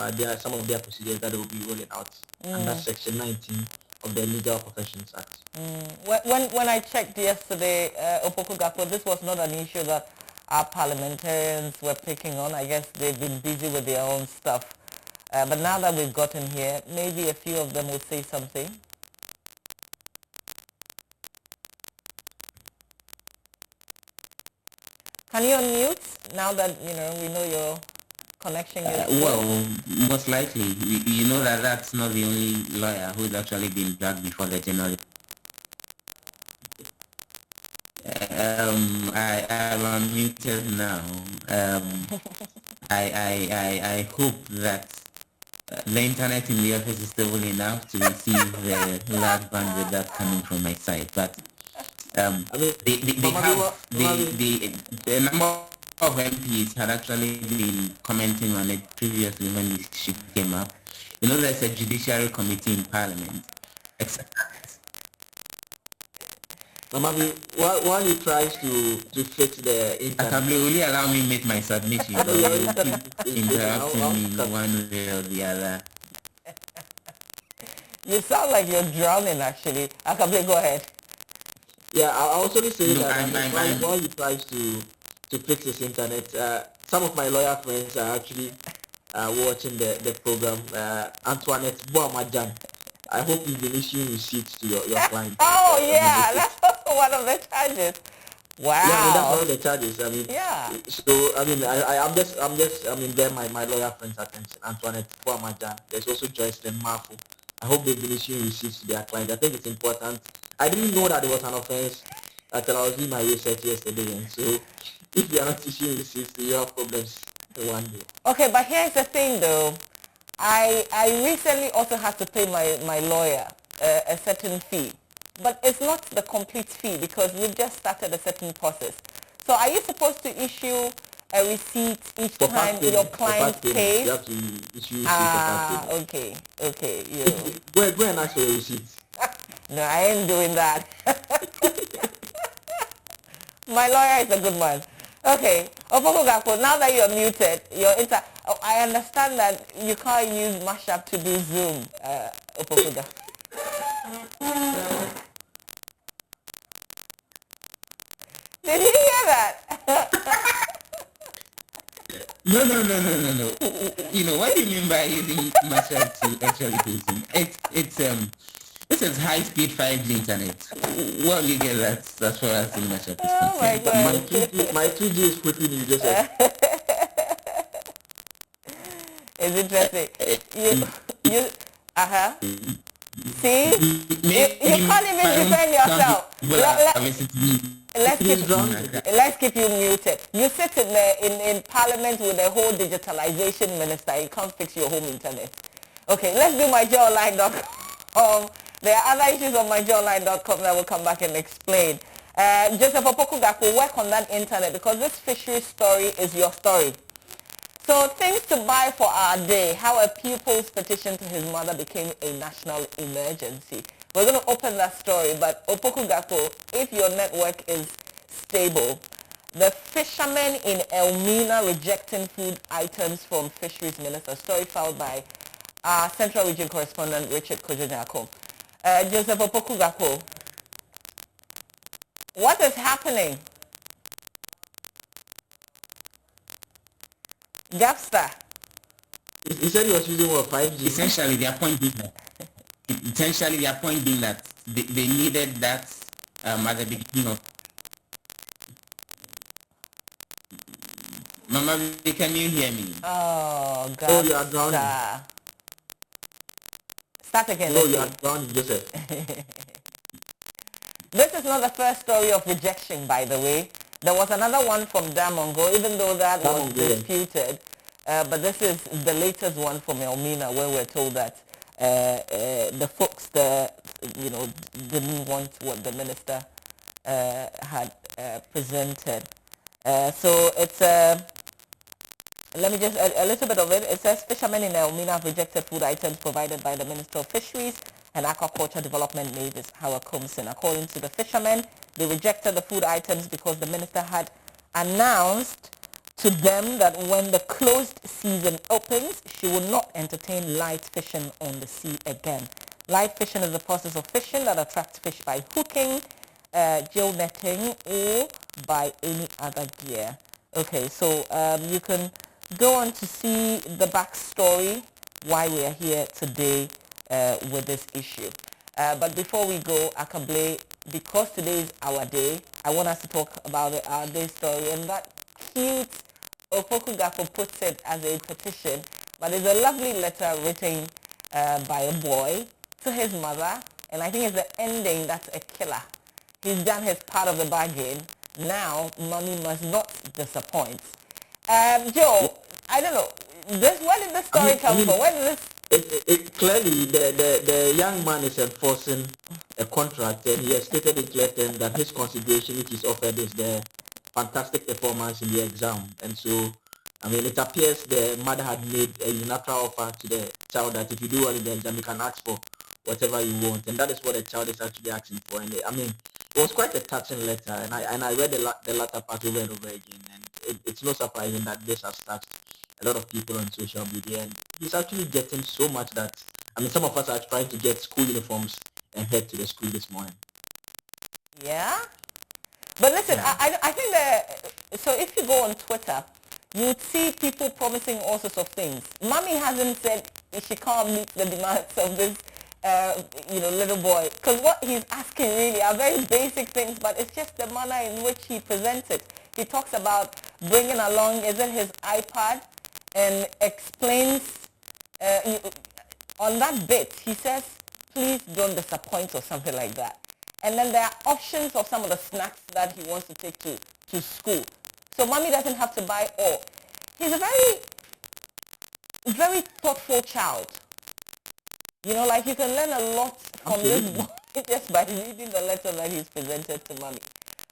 some of their procedures that they will be rolling out under Section 19 of the Legal Professions Act. When I checked yesterday, Opoku Gakpo, this was not an issue that our parliamentarians were picking on. I guess they've been busy with their own stuff. But now that we've gotten here, maybe a few of them will say something. Can you unmute now that we know your connection is well, most likely. You know that that's not the only lawyer who's actually been dragged before the general. I am unmuted now. I hope that the internet in the office is stable enough to receive the large bandwidth that's coming from my side. But the number of MPs had actually been commenting on it previously when this issue came up. You know, there's a judiciary committee in Parliament. Except Mamabi, while he tries to fix the internet, ACKAH-BLAY, will you allow me make my submission? Or you keep interrupting me in one way or the other? You sound like you're drowning, actually. ACKAH-BLAY, go ahead. Yeah, I also say that while he tries to fix his internet, some of my lawyer friends are actually watching the program. Antoinette Boamajan, I hope you've been issuing receipts to your client. Oh yeah, that's also one of the charges. Wow. Yeah, that's one of the charges. I mean, yeah. So I mean, I'm just there my lawyer friends attention. Antoinette Boamajan. There's also Joyce Mafu. I hope they've been issuing receipts to their client. I think it's important. I didn't know that it was an offense until I was doing my research yesterday, and so if you are not issuing receipts, you have problems one day. Okay, but here's the thing though. I recently also had to pay my lawyer a certain fee, but it's not the complete fee because we've just started a certain process. So are you supposed to issue a receipt each For time your client pays? You have to issue receipts for okay. Go and ask for your receipts. No, I ain't doing that. My lawyer is a good man. Okay, Opoku Gakpo, now that you're muted, I understand that you can't use Mashup to do Zoom, Opoku Gakpo. Did you hear that? No. You know, what do you mean by using Mashup to actually do Zoom? This is high-speed 5G internet. What will you get that as far as the Mashup is Oh my concerned? My 2G is quicker than you just said. It's interesting. See? You can't even defend yourself. Let's keep you muted. You sit in Parliament with a whole digitalization minister. You can't fix your home internet. Okay, let's do myjoyonline.com. There are other issues on myjoyonline.com that will come back and explain. Joseph Opoku Gakpo, work on that internet because this fishery story is your story. So things to buy for our day, how a pupil's petition to his mother became a national emergency. We're going to open that story, but Opoku Gakpo, if your network is stable, The fishermen in Elmina rejecting food items from fisheries minister. Story filed by our Central Region Correspondent Richard Kojonyako. Joseph Opokugako, what is happening? Gapster. He said he was using what, 5G? Essentially, their point being that they needed that at the beginning of. Mama, can you hear me? Oh, God. Oh, you are drowning. Start again. No, you are drowning, Joseph. This is not the first story of rejection, by the way. There was another one from Damongo, even though that was disputed. But this is the latest one from Elmina, where we're told that the folks there, didn't want what the minister had presented. So it's let me just a little bit of it. It says fishermen in Elmina have rejected food items provided by the Minister of Fisheries and Aquaculture Development, Mavis Howard Combson. According to the fishermen, they rejected the food items because the minister had announced to them that when the closed season opens, she will not entertain light fishing on the sea again. Light fishing is the process of fishing that attracts fish by hooking, gill netting, or by any other gear. Okay, so you can go on to see the backstory why we are here today with this issue. But before we go, ACKAH-BLAY, because today is our day, I want us to talk about our day story, and that cute Opokugafo puts it as a petition, but it's a lovely letter written by a boy to his mother, and I think it's the ending that's a killer. He's done his part of the bargain. Now, mommy must not disappoint. Joe, I don't know. Where did this story come from? Where did this? Clearly, the young man is enforcing a contract, and he has stated in clear terms that his consideration, which is offered, is the fantastic performance in the exam. And so, it appears the mother had made a unilateral offer to the child that if you do well in the exam, you can ask for whatever you want, and that is what the child is actually asking for. And it was quite a touching letter, and I read the latter part over and over again, and it's no surprising that this has touched a lot of people on social media, and he's actually getting so much that some of us are trying to get school uniforms and head to the school this morning. Yeah, but listen, yeah. I think that, so if you go on Twitter, you'd see people promising all sorts of things. Mommy hasn't said she can't meet the demands of this little boy, because what he's asking really are very basic things, but it's just the manner in which he presents it. He talks about bringing along, is it his iPad, and explains on that bit, he says, please don't disappoint, or something like that. And then there are options of some of the snacks that he wants to take to school. So mommy doesn't have to buy all. He's a very, very thoughtful child. Like you can learn a lot from this boy just by reading the letter that he's presented to mommy.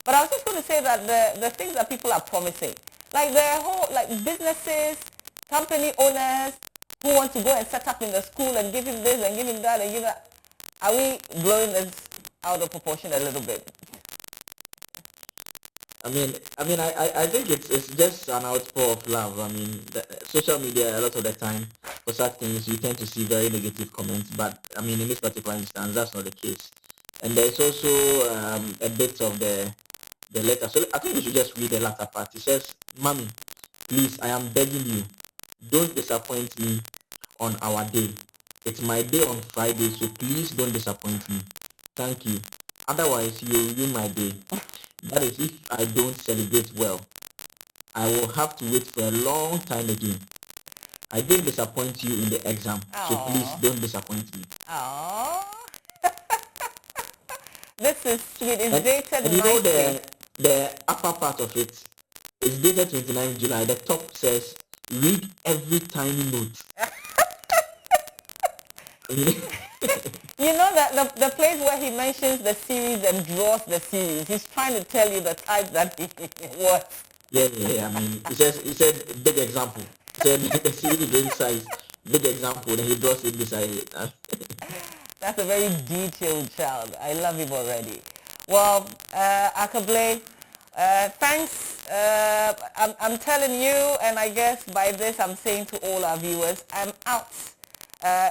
But I was just going to say that the things that people are promising, like the whole, businesses, company owners who want to go and set up in the school and give him this and give him that and give that, are we blowing this out of proportion a little bit? I think it's just an outpour of love. Social media, a lot of the time, for such things, you tend to see very negative comments, but in this particular instance, that's not the case. And there's also a bit of the letter. So I think we should just read the latter part. It says, Mommy, please, I am begging you, don't disappoint me on our day. It's my day on Friday, so please don't disappoint me. Thank you. Otherwise, you'll ruin my day. That is if I don't celebrate well. I will have to wait for a long time again. I didn't disappoint you in the exam, so please don't disappoint me. Aww. This is sweet. It's dated and the upper part of it is dated 29th July. The top says, read every tiny note. That the place where he mentions the series and draws the series, he's trying to tell you the type that he was. Yeah. He said big example. He said the series is very size, big example, and he draws it beside it. That's a very detailed child. I love him already. Well, ACKAH-BLAY, Thanks. I'm telling you, and I guess by this I'm saying to all our viewers, I'm out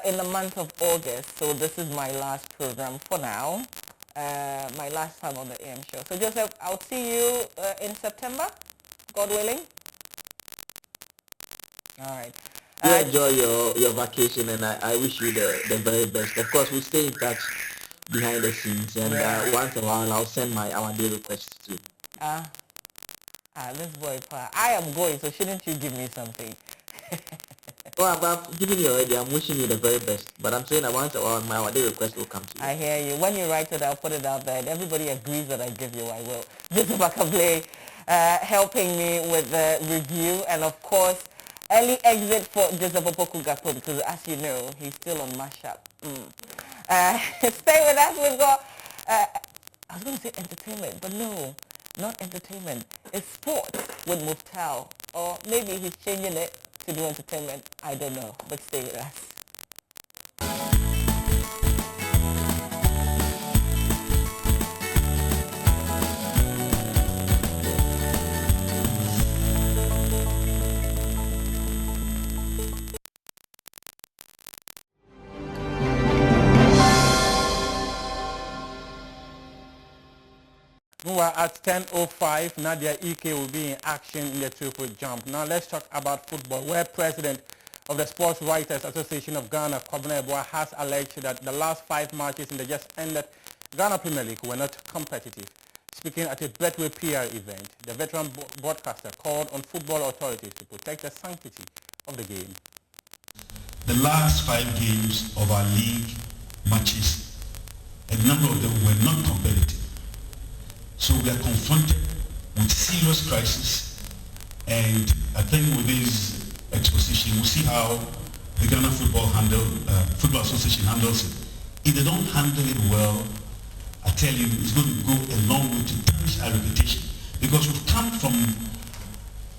in the month of August, so this is my last program for now. My last time on the AM show. So Joseph, I'll see you in September, God willing. All right. You enjoy your vacation, and I wish you the very best. Of course, we'll stay in touch behind the scenes, and once in a while I'll send our day requests too. This boy, I am going, so shouldn't you give me something? Well, I've given you already. I'm wishing you the very best, but I'm saying that once in a while my day request will come to you. I hear you. When you write it, I'll put it out there, and everybody agrees that I give you, I will. This is ACKAH-BLAY helping me with the review, and of course, early exit for Joseph Opoku Gapo, because as you know, he's still on mashup. Stay with us. We've got, I was going to say entertainment, but no, not entertainment. It's sports with Muftal, or maybe he's changing it to do entertainment. I don't know, but stay with us. Meanwhile, at 10:05, Nadia Ike will be in action in the triple jump. Now let's talk about football, where President of the Sports Writers Association of Ghana, Correspondent, has alleged that the last 5 matches in the just ended Ghana Premier League were not competitive. Speaking at a Betway PR event, the veteran broadcaster called on football authorities to protect the sanctity of the game. The last 5 games of our league matches, a number of them were not competitive. So we are confronted with serious crisis, and I think with this exposition we'll see how the Ghana Football Association handles it. If they don't handle it well, I tell you, it's going to go a long way to tarnish our reputation, because we've come from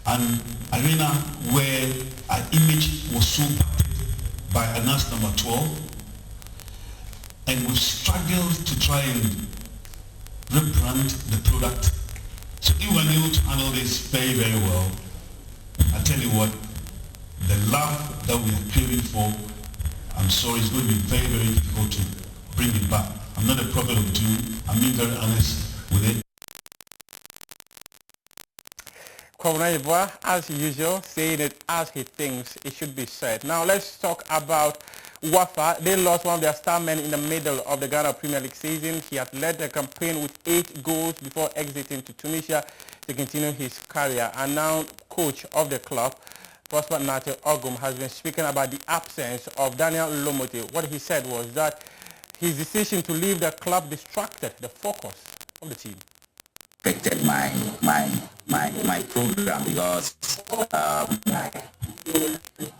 an arena where our image was so battered by announced number 12, and we've struggled to try and rebrand the product. So if we're able to handle this very, very well, I tell you what, the love that we are craving for, I'm sorry, it's going to be very, very difficult to bring it back. I'm not a prophet of doom. I'm being very honest with it. Correspondent, as usual, saying it as he thinks it should be said. Now let's talk about Wafa. They lost one of their star men in the middle of the Ghana Premier League season. He had led the campaign with 8 goals before exiting to Tunisia to continue his career. And now coach of the club, Correspondent Ogum, has been speaking about the absence of Daniel Lomote. What he said was that his decision to leave the club distracted the focus of the team. Affected my program, because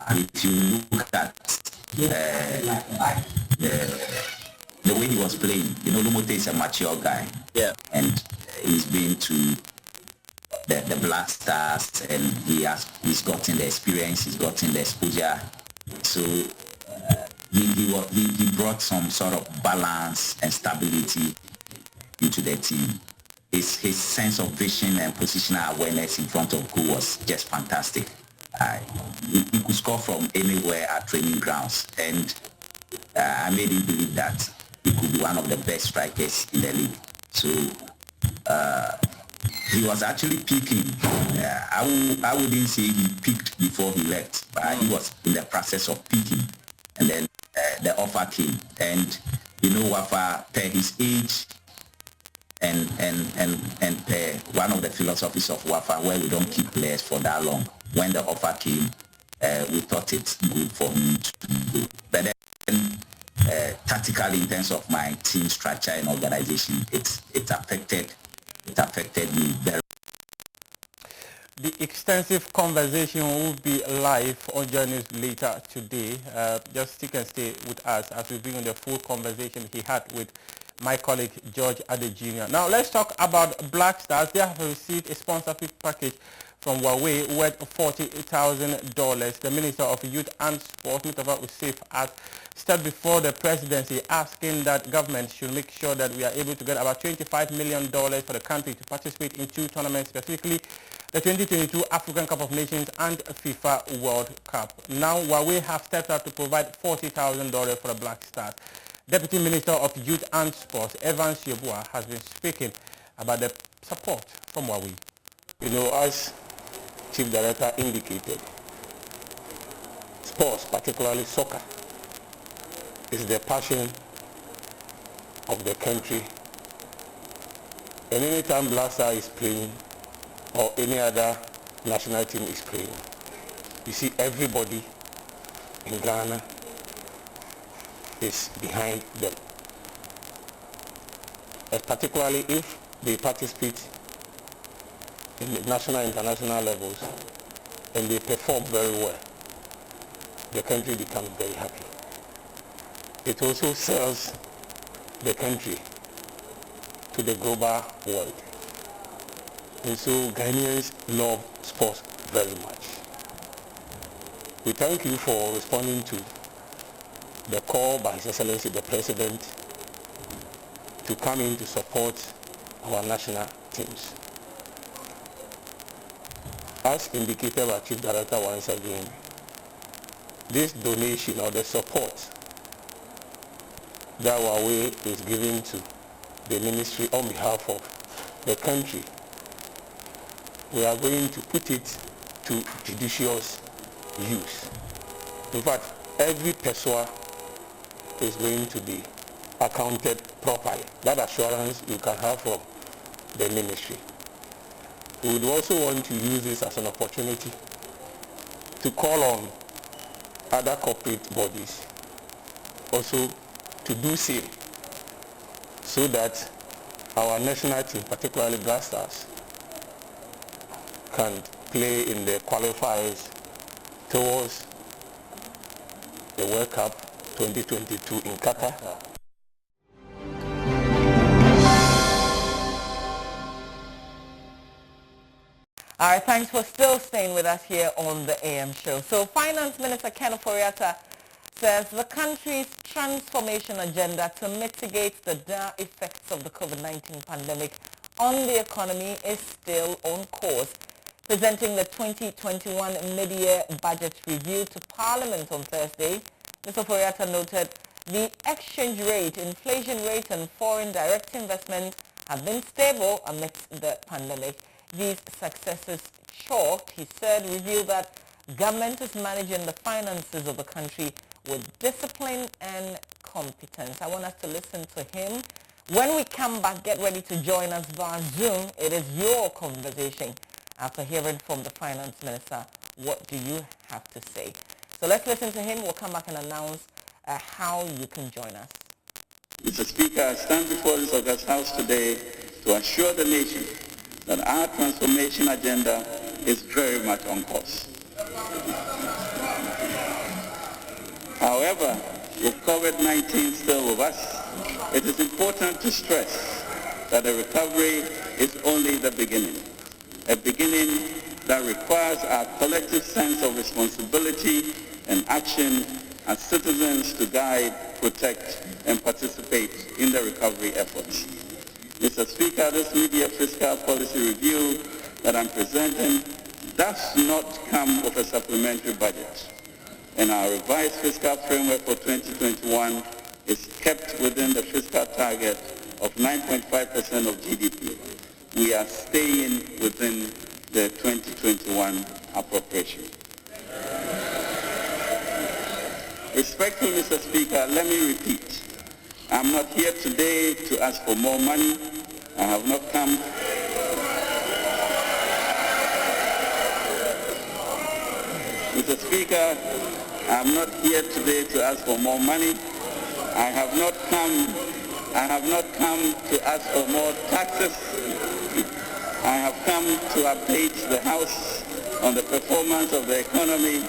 if you look at the way he was playing, you know, Lumote is a mature guy, and he's been to the Black Stars, and he's gotten the experience, he's gotten the exposure, so he brought some sort of balance and stability into the team. His sense of vision and positional awareness in front of goal was just fantastic. He could score from anywhere at training grounds, and I made him believe that he could be one of the best strikers in the league. So he was actually peaking. I wouldn't say he peaked before he left, but he was in the process of peaking, and then the offer came. And you know, Wafa, per his age and per one of the philosophies of Wafa, where we don't keep players for that long, when the offer came, we thought it's good for him to go. But then tactically, in terms of my team structure and organization, it affected me very. The extensive conversation will be live on JoyNews later today. Just stick and stay with us as we bring on the full conversation he had with my colleague George Ade Jr. Now let's talk about Black Stars. They have received a sponsorship package from Huawei worth $40,000. The Minister of Youth and Sport, Mustafa Usif, has stepped before the presidency asking that government should make sure that we are able to get about $25 million for the country to participate in 2 tournaments, specifically the 2022 African Cup of Nations and FIFA World Cup. Now, Huawei have stepped up to provide $40,000 for the Black Stars. Deputy Minister of Youth and Sports, Evans Yeboah, has been speaking about the support from Huawei. You know, as Chief Director indicated, sports, particularly soccer, is the passion of the country. And anytime Black Star is playing or any other national team is playing, you see everybody in Ghana is behind them. And particularly if they participate in the national and international levels and they perform very well, the country becomes very happy. It also sells the country to the global world. And so Ghanaians love sports very much. We thank you for responding to the call by His Excellency the President to come in to support our national teams. As indicated by Chief Director once again, this donation or the support that Huawei is giving to the ministry on behalf of the country, we are going to put it to judicious use. In fact, every pesewa is going to be accounted properly. That assurance you can have from the ministry. We would also want to use this as an opportunity to call on other corporate bodies also to do same, so that our national team, particularly Black Stars, can play in the qualifiers towards the World Cup 2022 in Qatar. All right, thanks for still staying with us here on the AM show. So Finance Minister Ken Ofori-Atta says the country's transformation agenda to mitigate the dire effects of the COVID-19 pandemic on the economy is still on course. Presenting the 2021 mid-year budget review to Parliament on Thursday, Mr. Ofori-Atta noted the exchange rate, inflation rate and foreign direct investment have been stable amidst the pandemic. These successes chalked, he said, reveal that government is managing the finances of the country with discipline and competence. I want us to listen to him. When we come back, get ready to join us via Zoom. It is your conversation. After hearing from the Finance Minister, what do you have to say? So let's listen to him. We'll come back and announce how you can join us. Mr. Speaker, I stand before this August House today to assure the nation that our transformation agenda is very much on course. However, with COVID-19 still with us, it is important to stress that the recovery is only the beginning, a beginning that requires our collective sense of responsibility and action as citizens to guide, protect, and participate in the recovery efforts. Mr. Speaker, this mid-year fiscal policy review that I'm presenting does not come with a supplementary budget, and our revised fiscal framework for 2021 is kept within the fiscal target of 9.5% of GDP. We are staying within the 2021 appropriation. Respectfully, Mr. Speaker, let me repeat. I'm not here today to ask for more money. I have not come. Mr. Speaker, I'm not here today to ask for more money. I have not come to ask for more taxes. I have come to update the House on the performance of the economy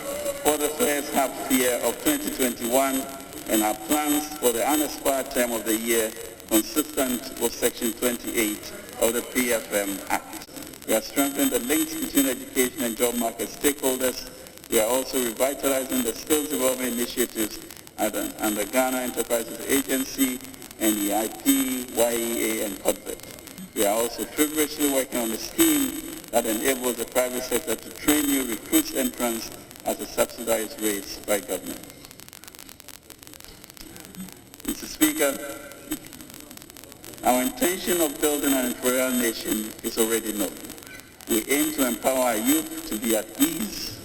for the first half year of 2021 and our plans for the unexpired term of the year consistent with Section 28 of the PFM Act. We are strengthening the links between education and job market stakeholders. We are also revitalizing the skills development initiatives under Ghana Enterprises Agency, NEIP, YEA, and CODVET. We are also feverishly working on a scheme that enables the private sector to train new recruits entrants at a subsidized rates by government. Mr. Speaker, our intention of building an entrepreneurial nation is already known. We aim to empower our youth to be at ease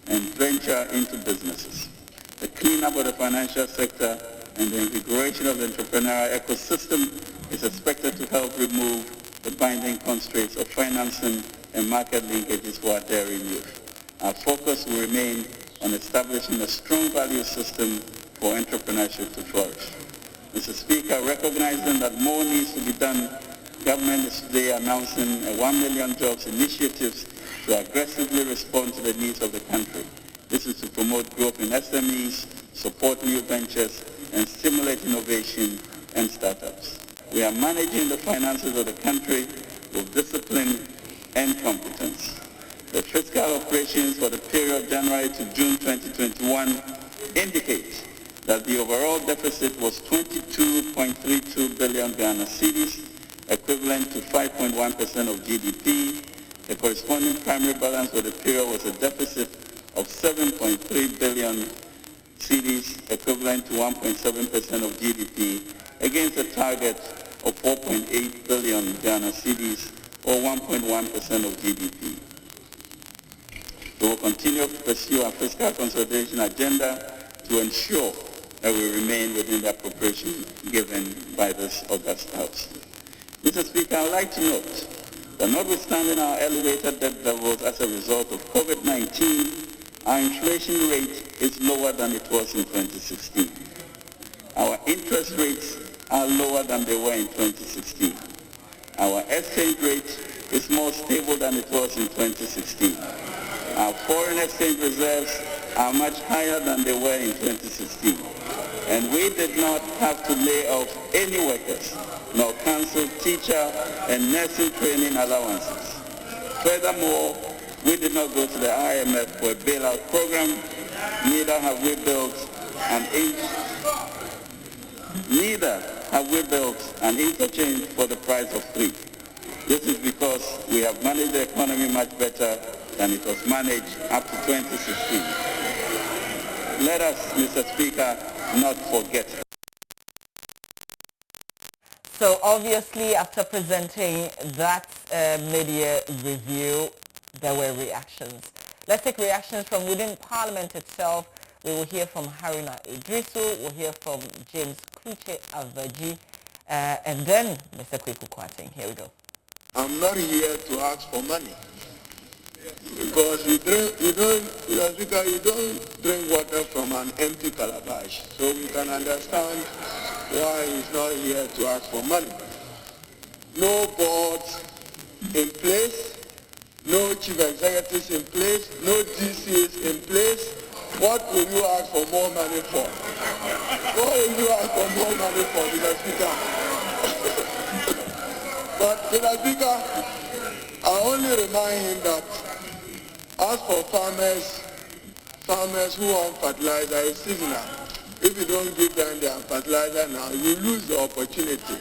and venture into businesses. The cleanup of the financial sector and the invigoration of the entrepreneurial ecosystem is expected to help remove the binding constraints of financing and market linkages for our daring youth. Our focus will remain on establishing a strong value system for entrepreneurship to flourish. Mr. Speaker, recognizing that more needs to be done, government is today announcing a 1 million jobs initiatives to aggressively respond to the needs of the country. This is to promote growth in SMEs, support new ventures, and stimulate innovation and startups. We are managing the finances of the country with discipline and competence. The fiscal operations for the period January to June 2021 indicate that the overall deficit was 22.32 billion Ghana cedis, equivalent to 5.1% of GDP. The corresponding primary balance for the period was a deficit of 7.3 billion cedis, equivalent to 1.7% of GDP, against a target of 4.8 billion Ghana cedis, or 1.1% of GDP. We will continue to pursue our fiscal consolidation agenda to ensure that we remain within the appropriation given by this august House. Mr. Speaker, I would like to note that notwithstanding our elevated debt levels as a result of COVID-19, our inflation rate is lower than it was in 2016. Our interest rates are lower than they were in 2016. Our exchange rate is more stable than it was in 2016. Our foreign exchange reserves are much higher than they were in 2016. And we did not have to lay off any workers, nor cancel teacher and nursing training allowances. Furthermore, we did not go to the IMF for a bailout program, neither have we built an interchange for the price of 3. This is because we have managed the economy much better than it was managed up to 2016. Let us, Mr. Speaker, not forget. So obviously, after presenting that media review, there were reactions. Let's take reactions from within Parliament itself. We will hear from Haruna Idrisu, we'll hear from James Kluche Avaji, and then Mr. Kweku Kwarteng. Here we go. I'm not here to ask for money. Because you don't drink water from an empty calabash. So we can understand why he's not here to ask for money. No boards in place, no chief executives in place, no DCs in place. What will you ask for more money for? What will you ask for more money for, Mr. Speaker? But, Mr. Speaker, I only remind him that as for farmers who want fertilizer is seasonal. If you don't give them their fertilizer now, you lose the opportunity.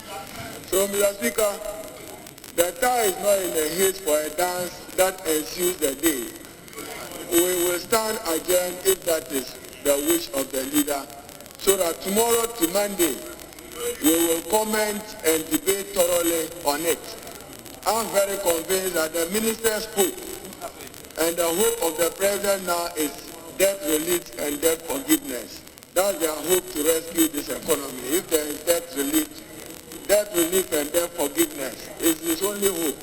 So, Mr. Speaker, the tie is not in a haste for a dance that ensues the day. We will stand again if that is the wish of the leader, so that tomorrow to Monday, we will comment and debate thoroughly on it. I'm very convinced that the minister spoke, and the hope of the president now is debt relief and debt forgiveness. That's their hope to rescue this economy. If there is debt relief and debt forgiveness is his only hope.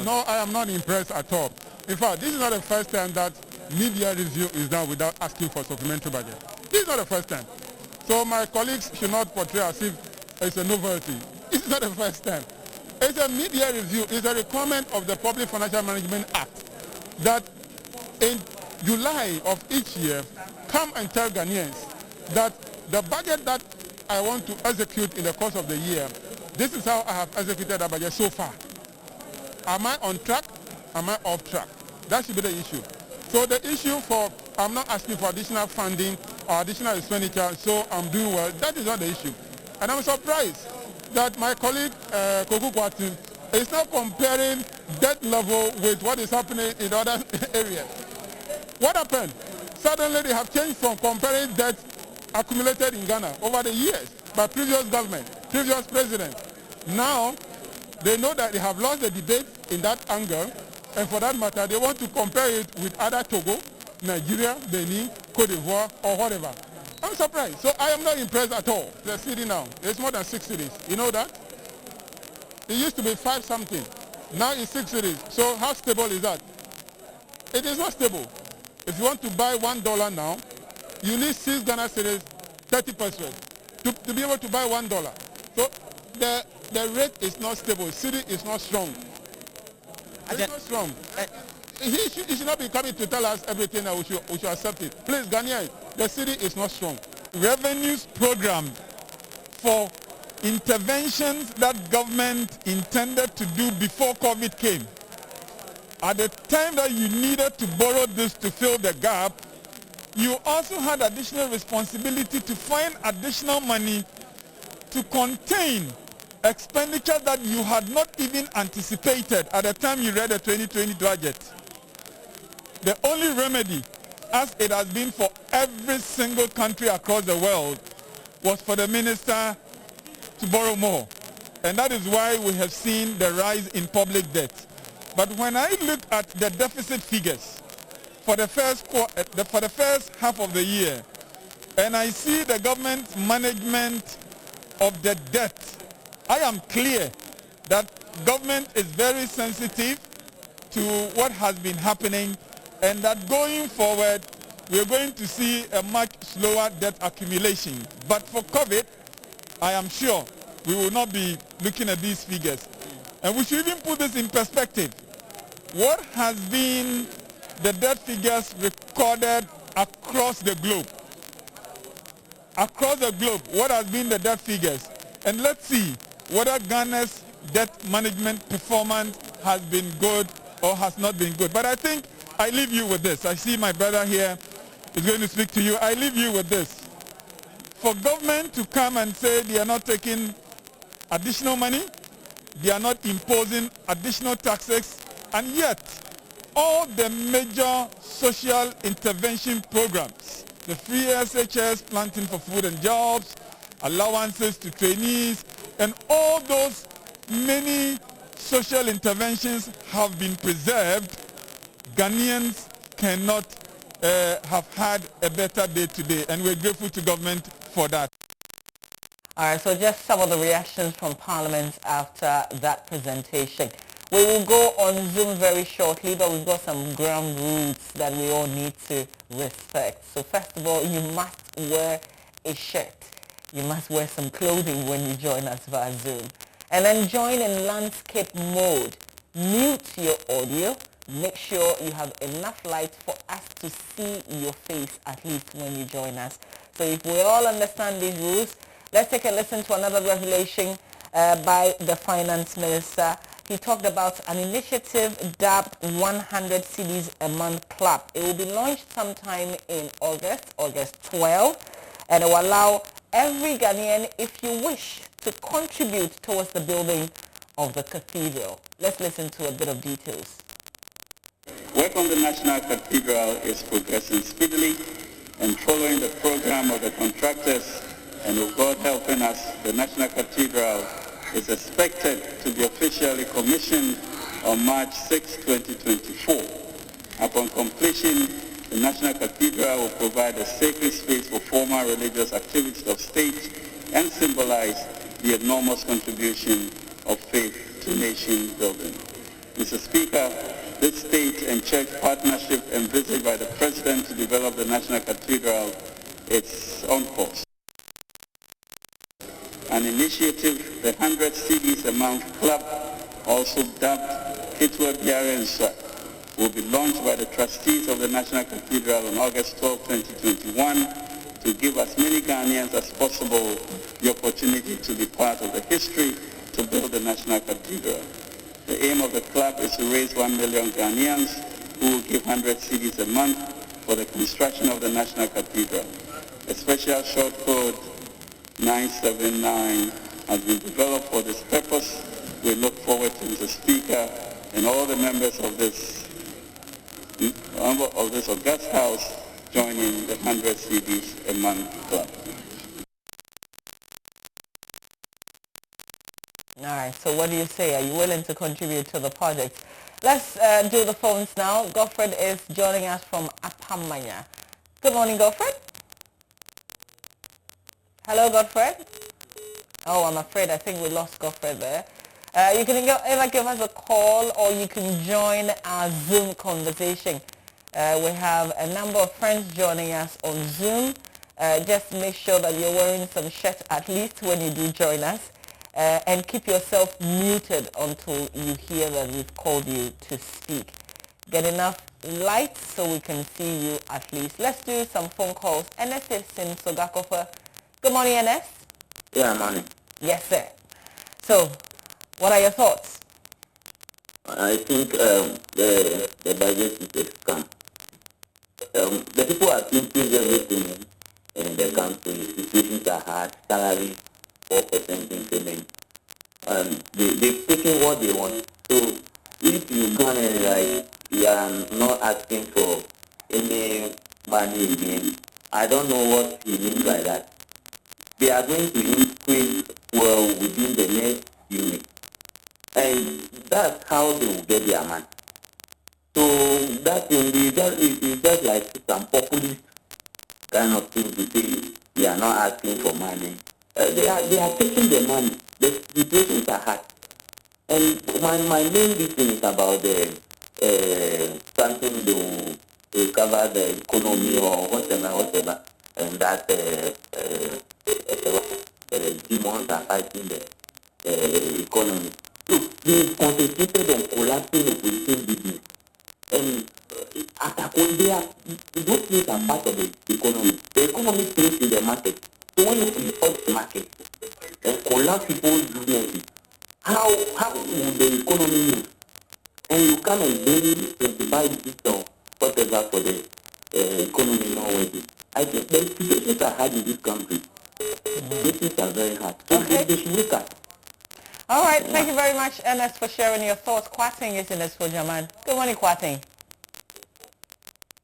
No, I am not impressed at all. In fact, this is not the first time that media review is done without asking for supplementary budget. This is not the first time. So my colleagues should not portray as if it's a novelty. This is not the first time. It's a media review. It's a requirement of the Public Financial Management Act that in July of each year, come and tell Ghanaians that the budget that I want to execute in the course of the year, this is how I have executed that budget so far. am I on track? Am I off track? That should be the issue. So the issue for, I'm not asking for additional funding or additional expenditure, so I'm doing well. That is not the issue. And I'm surprised that my colleague, Koku Kwati, is now comparing debt level with what is happening in other areas. What happened? Suddenly they have changed from comparing debt accumulated in Ghana over the years by previous government, previous president. Now, they know that they have lost the debate in that angle, and for that matter, they want to compare it with other Togo, Nigeria, Benin, Cote d'Ivoire, or whatever. I'm surprised. So I am not impressed at all. The city now, it's more than 6 cities. You know that? It used to be 5 something. Now it's 6 cities. So how stable is that? It is not stable. If you want to buy $1 now, you need 6 Ghana cedis, 30% to be able to buy $1. So the rate is not stable. City is not strong. It's not strong. He should not be coming to tell us everything that we should accept it. Please, Ghanaians, the city is not strong. Revenues programmed for interventions that government intended to do before COVID came. At the time that you needed to borrow this to fill the gap, you also had additional responsibility to find additional money to contain expenditures that you had not even anticipated at the time you read the 2020 budget. The only remedy, as it has been for every single country across the world, was for the minister to borrow more. And that is why we have seen the rise in public debt. But when I look at the deficit figures for the first half of the year, and I see the government's management of the debt, I am clear that government is very sensitive to what has been happening, and that going forward, we're going to see a much slower debt accumulation. But for COVID, I am sure we will not be looking at these figures. And we should even put this in perspective. What has been the debt figures recorded across the globe? Across the globe, what has been the debt figures? And let's see whether Ghana's debt management performance has been good or has not been good. But I think I leave you with this. I see my brother here is going to speak to you. I leave you with this. For government to come and say they are not taking additional money, they are not imposing additional taxes, and yet all the major social intervention programs, the free SHS, planting for food and jobs, allowances to trainees, and all those many social interventions have been preserved, Ghanaians cannot have had a better day today, and we're grateful to government for that. All right, so just some of the reactions from Parliament after that presentation. We will go on Zoom very shortly, but we've got some ground rules that we all need to respect. So first of all, you must wear a shirt. You must wear some clothing when you join us via Zoom. And then join in landscape mode. Mute your audio. Make sure you have enough light for us to see your face at least when you join us. So if we all understand these rules, let's take a listen to another revelation by the Finance Minister. He talked about an initiative dubbed 100 Cedis a Month Club. It will be launched sometime in August 12, and it will allow every Ghanaian, if you wish, to contribute towards the building of the cathedral. Let's listen to a bit of details. Work on the National Cathedral is progressing speedily, and following the program of the contractors, and with God helping us, the National Cathedral is expected to be officially commissioned on March 6, 2024. Upon completion, the National Cathedral will provide a sacred space for formal religious activities of state and symbolize the enormous contribution of faith to nation building. Mr. Speaker, this state and church partnership envisaged by the President to develop the National Cathedral is on course. An initiative, the 100 Cedis a Month Club, also dubbed Kitwe Biarensa, will be launched by the trustees of the National Cathedral on August 12, 2021, to give as many Ghanaians as possible the opportunity to be part of the history to build the National Cathedral. The aim of the club is to raise 1 million Ghanaians who will give 100 cedis a month for the construction of the National Cathedral. A special short code 979 has been developed for this purpose. We look forward to Mr. Speaker and all the members of this august house joining the 100 cedis a month club. All right, so what do you say? Are you willing to contribute to the project? Let's do the phones now. Godfred is joining us from Apamaya. Good morning, Godfred. Hello, Godfred. Oh, I'm afraid I think we lost Godfred there. You can either give us a call or you can join our Zoom conversation. We have a number of friends joining us on Zoom. Just make sure that you're wearing some shirts at least when you do join us. And keep yourself muted until you hear that we've called you to speak. Get enough light so we can see you at least. Let's do some phone calls. Ernest is in Sogakofa. Good morning, Ernest. Yeah, morning. Yes, sir. So, what are your thoughts? I think the budget is a scam. The people are thinking everything in the country. Situations are hard, salary 4% increment. They've taken what they want. So if you come and you are not asking for any money again, I don't know what he means by that. They are going to increase within the next unit. And that's how they will get their money. So that thing is just like some populist kind of thing to say they are not asking for money. They are taking the money. The situations are hard. And my main reason is about something to cover the economy or whatever, and that demons are fighting the economy. Look, they concentrated on collapsing the political business. And those things are part of the economy. The economy plays in the market. So when you support the market and collapse people's businesses, how will the economy move? And you come and bring 25 or whatever for the economy not working. I think the situations are hard in this country. Situations are very hard. So they should wake up. All right, thank you very much, Ernest, for sharing your thoughts. Kwating is in the Sojaman. Good morning, Kwating.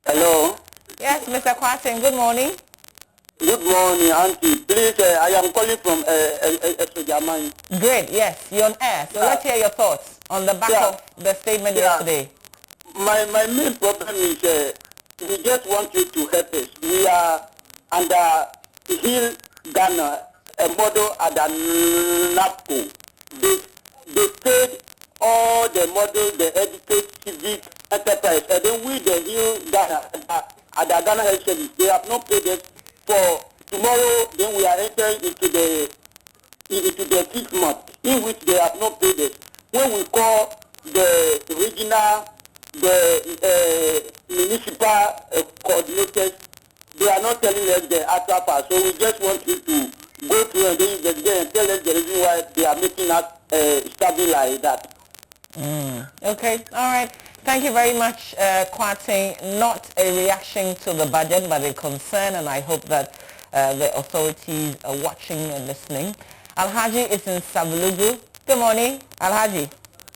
Hello. Yes, Mr. Kwating, good morning. Good morning, Auntie. Please, I am calling from Sojaman. Great, yes, you're on air. So let's hear your thoughts on the back of the statement yesterday. My main problem is we just want you to help us. We are under Hill Ghana, a model under NAPCO. They paid all the model, the educate civic enterprise, and then we, the Hill Ghana, at the Ghana Health Service, they have not paid us for tomorrow. Then we are entering into the 6th month, in which they have not paid us. When we call the regional, the municipal coordinators, they are not telling us the actual part. So we just want you to go through and then and tell us the reason why they are making us study like that. Okay, all right. Thank you very much, Kwating. Not a reaction to the budget, but a concern, and I hope that the authorities are watching and listening. Alhaji is in Savulugu. Good morning, Alhaji.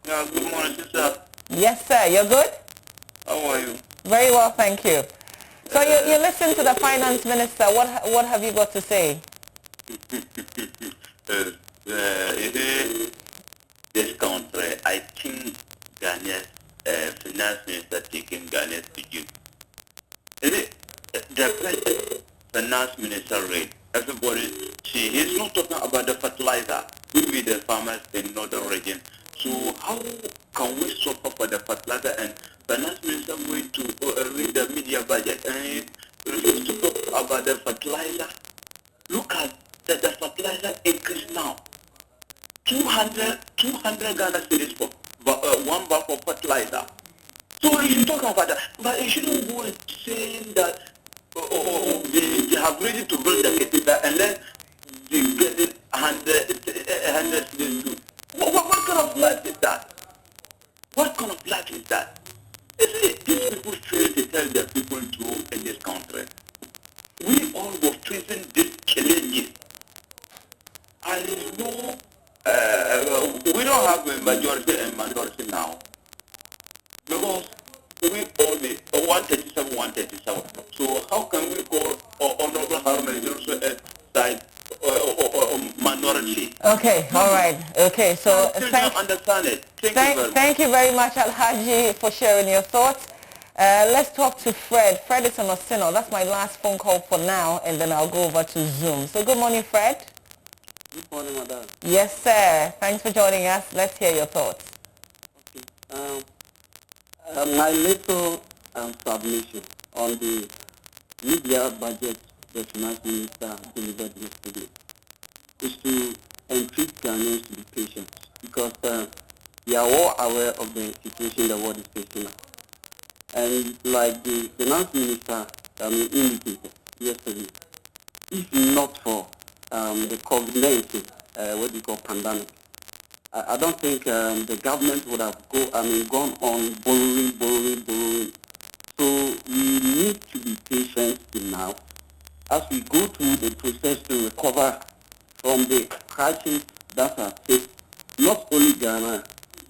Yeah, good morning, sister. Yes, sir. You're good? How are you? Very well, thank you. So you listen to the finance minister. What have you got to say? This country, I think Ghanaia's finance minister taking Ghana's to you. The present finance minister rate, everybody see, he's not talking about the fertilizer, will be the farmers in northern region. So how can we suffer for the fertilizer and finance minister going to read the media budget and he refused to talk about the fertilizer? Look at the fertilizer increase now. 200 Ghana cedis for one bag of fertilizer. So you should talk about that, but you shouldn't go and saying that they have ready to build the cathedral and then they get it 100 cedis. What kind of life is that? What kind of life is that? You see, these people fail to tell their people to in this country. We all were facing these challenges. I know we don't have a majority and minority now. Because we all be 137, 137. So how can we call Honorable Harman also a side minority? Okay, all right. Okay, so I don't understand it. Thank you very much, Alhaji, for sharing your thoughts. Let's talk to Fred. Fred is on Osino. That's my last phone call for now, and then I'll go over to Zoom. So good morning, Fred. Good morning, madam. Yes, sir. Thanks for joining us. Let's hear your thoughts. My little submission on the media budget the finance minister delivered yesterday is to entreat Ghanaians to be patient because we are all aware of the situation the world is facing now. And like the finance minister indicated yesterday, if not for the COVID-19, what we call pandemic, I don't think the government would have gone on borrowing. So we need to be patient now as we go through the process to recover from the crisis that has faced not only Ghana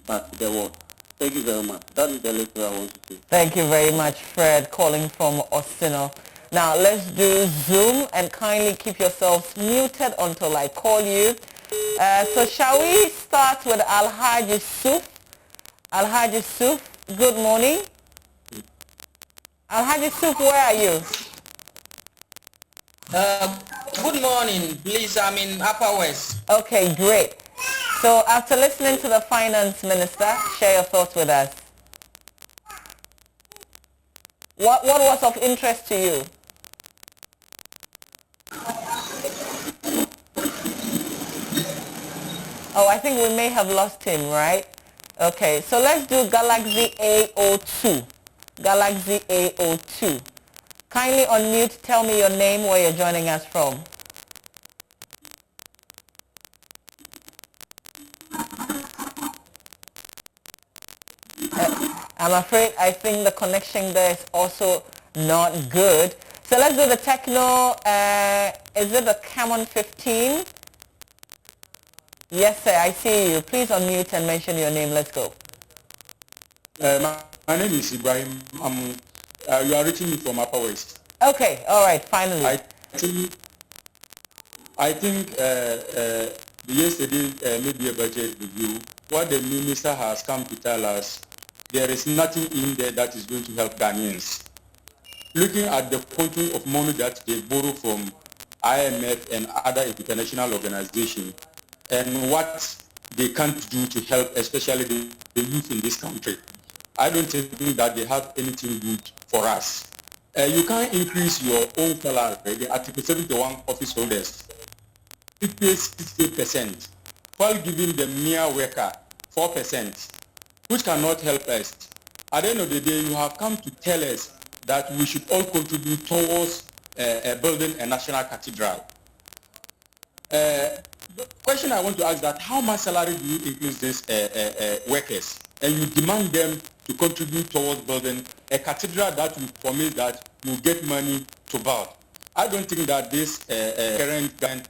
but the world. Thank you very much. That is the letter I want to say. Thank you very much, Fred, calling from Osino. Now let's do Zoom and kindly keep yourselves muted until I call you. So shall we start with Alhaji Yusuf? Alhaji Yusuf, good morning. Alhaji Yusuf, where are you? Good morning, please. I'm in Upper West. Okay, great. So after listening to the finance minister, share your thoughts with us. What was of interest to you? Oh, I think we may have lost him, right? Okay, so let's do Galaxy A02. Galaxy A02. Kindly unmute, tell me your name, where you're joining us from. I'm afraid I think the connection there is also not good. So let's do the Techno, is it the Camon 15? Yes, sir, I see you. Please unmute and mention your name. Let's go. My name is Ibrahim. You are reaching me from Upper West. Okay, all right, finally. I think yesterday maybe a budget review. What the minister has come to tell us, there is nothing in there that is going to help Ghanaians. Looking at the quantum of money that they borrow from IMF and other international organizations, and what they can't do to help, especially the youth in this country, I don't think that they have anything good for us. You can't increase your own salary. The Article 71 office holders, it pays 60%, while giving the mere worker 4%, which cannot help us. At the end of the day, you have come to tell us that we should all contribute towards building a national cathedral. The question I want to ask that how much salary do you increase these workers, and you demand them to contribute towards building a cathedral that will promise that you get money to build? I don't think that this current government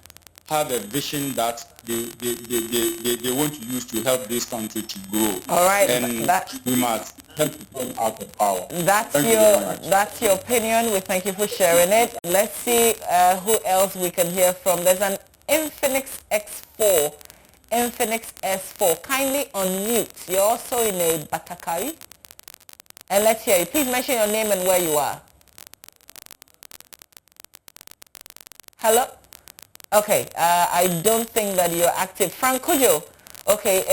have a vision that they want to use to help this country to grow. All right, and we must help them out of power. That's your opinion. We thank you for sharing it. Let's see who else we can hear from. There's an Infinix X4. Infinix S4. Kindly unmute. You're also in a Batakari. And let's hear you. Please mention your name and where you are. Hello? Okay, I don't think that you're active. Frank Kujo, okay,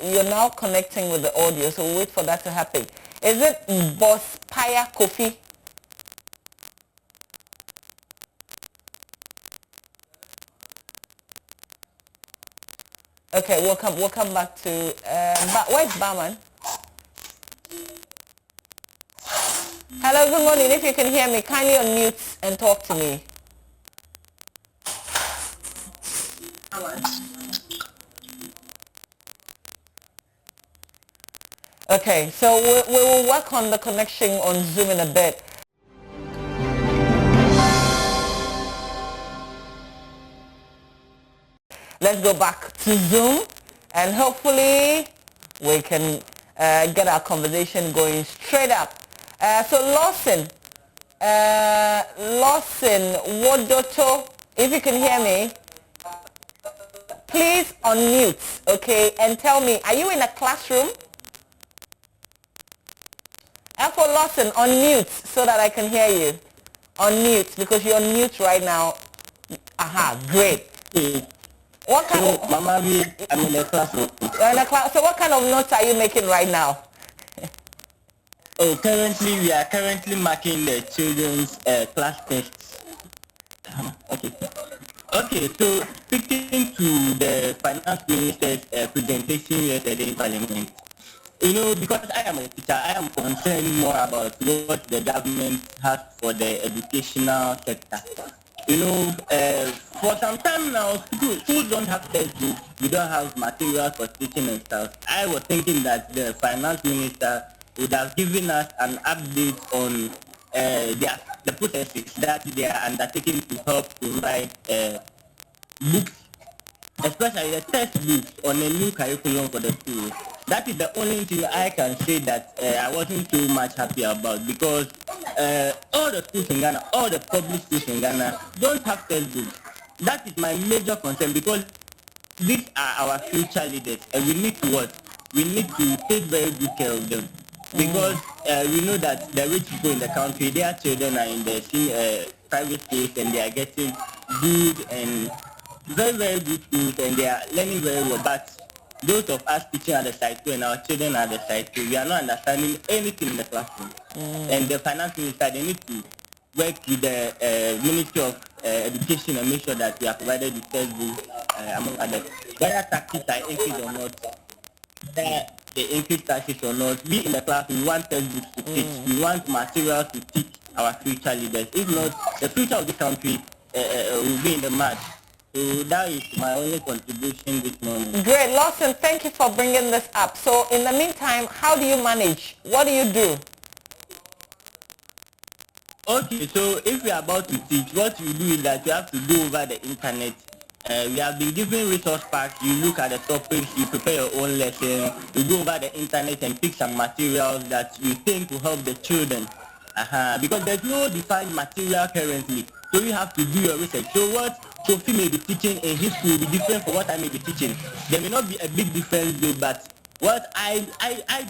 you're now connecting with the audio, so we'll wait for that to happen. Is it Boss Paya Kofi? Okay, we'll come back to, where's Barman? Hello, good morning. If you can hear me, kindly unmute and talk to me. Okay, so we will work on the connection on Zoom in a bit. Let's go back to Zoom and hopefully we can get our conversation going straight up. So Lawson, Wodoto, if you can hear me, please unmute, okay, and tell me, are you in a classroom? And for Lawson, unmute so that I can hear you. Unmute, because you're on mute right now. Aha, great. What kind of... Mama, I'm in a classroom. You're in a class. So what kind of notes are you making right now? Currently, we are currently marking the children's class tests. Okay, so speaking to the finance minister's presentation yesterday in Parliament, you know, because I am a teacher, I am concerned more about what the government has for the educational sector. You know, for some time now, schools don't have textbooks, we don't have materials for teaching and stuff. I was thinking that the finance minister would have given us an update on the processes that they are undertaking to help to write books, especially the textbooks on a new curriculum for the schools. That is the only thing I can say that I wasn't too much happy about, because all the schools in Ghana, all the public schools in Ghana don't have textbooks. That is my major concern, because these are our future leaders and we need to what? We need to take very good care of them. Because we know that the rich people in the country, their children are in the private schools and they are getting good and very, very good schools and they are learning very well. But those of us teaching at the side too and our children at the side too, we are not understanding anything in the classroom. And the finance minister, they need to work with the Ministry of Education and make sure that we are provided with textbooks, among others. Whether taxes are increased or not, whether they increase taxes or not, we in the class, we want textbooks to teach. We want materials to teach our future leaders. If not, the future of the country will be in the mud. So that is my only contribution this morning. Great, Lawson, thank you for bringing this up. So in the meantime, how do you manage? What do you do? Okay, so if we are about to teach, what you do is that you have to go over the internet. We have been given resource packs. You look at the topics, you prepare your own lesson, you go over the internet and pick some materials that you think will help the children. Because there's no defined material currently, so you have to do your research. So what Sophie may be teaching in his school will be different from what I may be teaching. There may not be a big difference though, but what I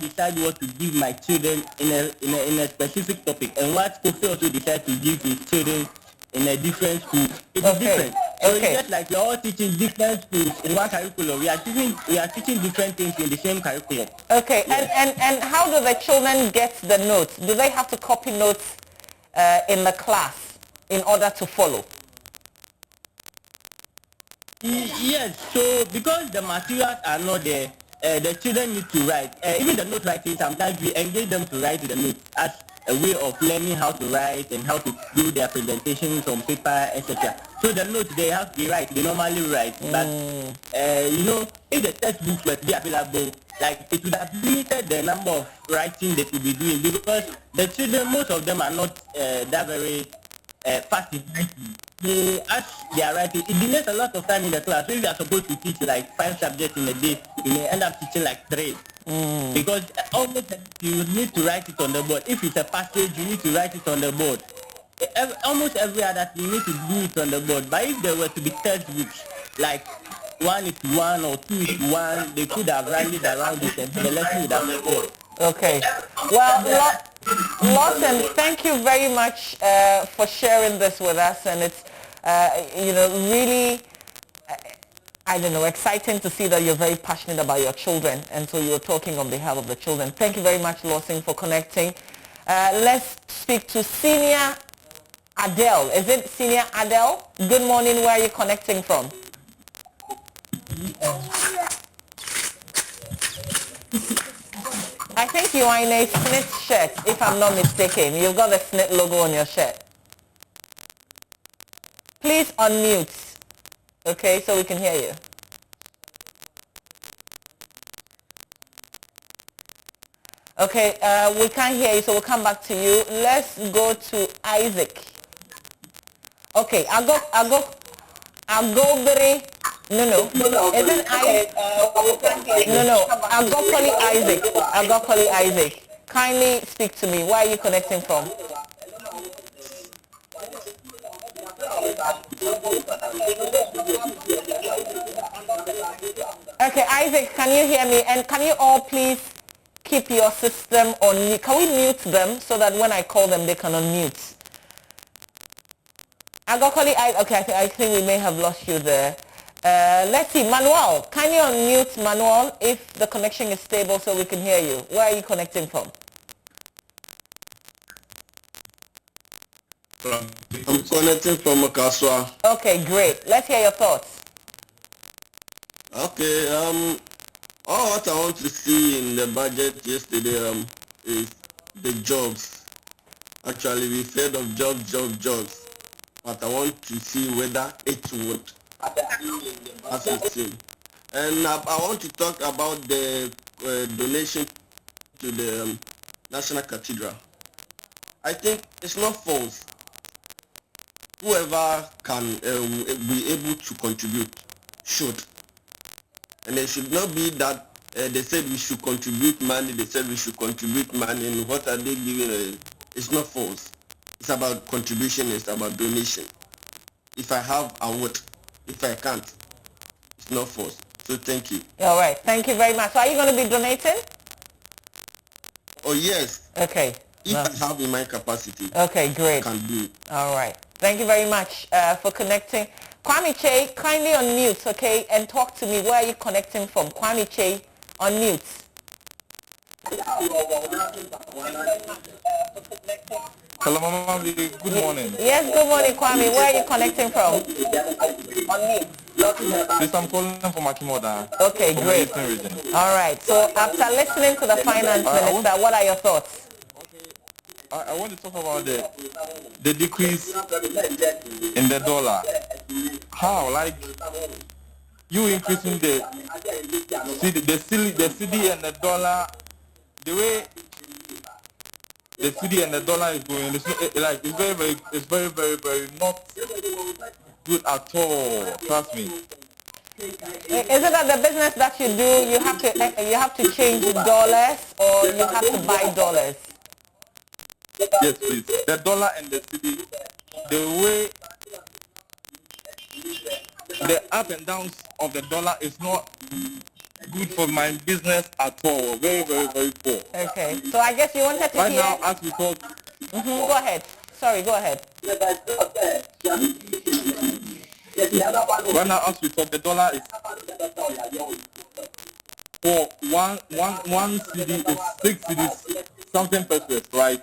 decide what to give my children in a specific topic, and what Kofi also decide to give his children in a different school. It's different. So it's just like we're all teaching different schools in one curriculum. We are teaching different things in the same curriculum. Okay, yes. and how do the children get the notes? Do they have to copy notes in the class in order to follow? Yes, so because the materials are not there, the children need to write. Even the note writing, sometimes we engage them to write the notes as a way of learning how to write and how to do their presentations on paper, etc. So the notes they have to write, they normally write. But you know, if the textbooks were to be available, like it would have limited the number of writing they could be doing, because the children, most of them are not that very fast in writing. So as they are writing, it delays a lot of time in the class. So if you are supposed to teach like 5 subjects in a day, you may end up teaching like 3. Because almost you need to write it on the board. If it's a passage, you need to write it on the board. Almost every other thing, you need to do it on the board. But if there were to be textbooks, like 1:1 or 2:1, they could have rallied around it and the lesson would have been good. Okay. Well, Lawson, thank you very much for sharing this with us, and it's you know, really I don't know, exciting to see that you're very passionate about your children, and so you're talking on behalf of the children. Thank you very much, Lawson, for connecting. Let's speak to Senior Adele. Is it Senior Adele? Good morning. Where are you connecting from? I think you are in a SNIT shirt, if I'm not mistaken. You've got the SNIT logo on your shirt. Please unmute, okay, so we can hear you. Okay, we can't hear you, so we'll come back to you. Let's go to Isaac. Okay, Agobere. No. Isn't I? No. Agokoli Isaac. Kindly speak to me. Where are you connecting from? Okay, Isaac, can you hear me? And can you all please keep your system on mute? Can we mute them so that when I call them, they can unmute? Okay, I think we may have lost you there. Let's see, Manuel, can you unmute Manuel if the connection is stable so we can hear you? Where are you connecting from? I'm connecting from Okaswa. Okay, great. Let's hear your thoughts. Okay, all what I want to see in the budget yesterday is the jobs. Actually, we said of jobs. But I want to see whether it would as a team. And I want to talk about the donation to the National Cathedral. I think it's not false. Whoever can be able to contribute should. And it should not be that they said we should contribute money, and what are they giving? It's not false. It's about contribution, it's about donation. If I have, I would. If I can't, it's not false. So thank you. All right, thank you very much. So are you going to be donating? Oh yes. Okay. If I have in my capacity. Okay, great. I can do it. All right. Thank you very much for connecting. Kwame Che, kindly unmute, okay, and talk to me. Where are you connecting from? Kwame Che, unmute. Hello, Mama. Good morning. Yes, good morning, Kwame. Where are you connecting from? Please, I'm calling from Akimoda. Okay, great. All right. So after listening to the finance minister, what are your thoughts? I want to talk about the decrease in the dollar. How, like, you increasing the CD and the dollar, the way the CD and the dollar is going, it's very not good at all. Trust me. Is it that the business that you do, you have to change dollars, or you have to buy dollars? Yes, please. The dollar and the CD, the way the up and downs of the dollar is not good for my business at all. Very poor. Okay. So I guess you wanted to hear... Right now, as we talk... Go ahead. Sorry, go ahead. Right now, as we talk, the dollar is... For one CD is 6 CDs, something pesos, right?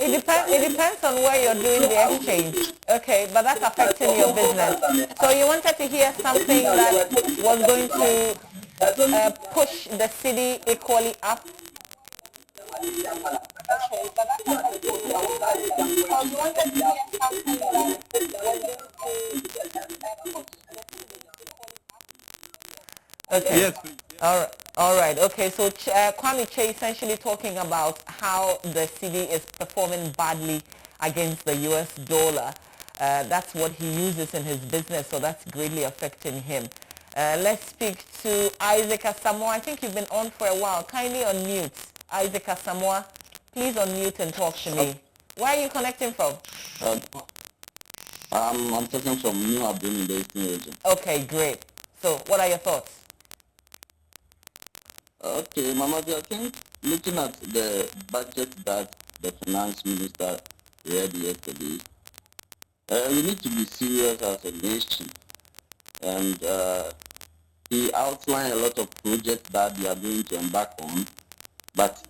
It depends on where you're doing the exchange. Okay, but that's affecting your business. So you wanted to hear something that was going to push the city equally up? Okay. Yes. All right. Okay. So Kwame Che essentially talking about how the cedi is performing badly against the U.S. dollar. That's what he uses in his business, so that's greatly affecting him. Let's speak to Isaac Asamoah. I think you've been on for a while. Kindly unmute. Isaac Asamoah, please unmute and talk to me. Where are you connecting from? I'm talking from New Abdul in the Eastern region. Okay, great. So what are your thoughts? Okay, Mama, I think looking at the budget that the finance minister read yesterday, we need to be serious as a nation. And he outlined a lot of projects that we are going to embark on. But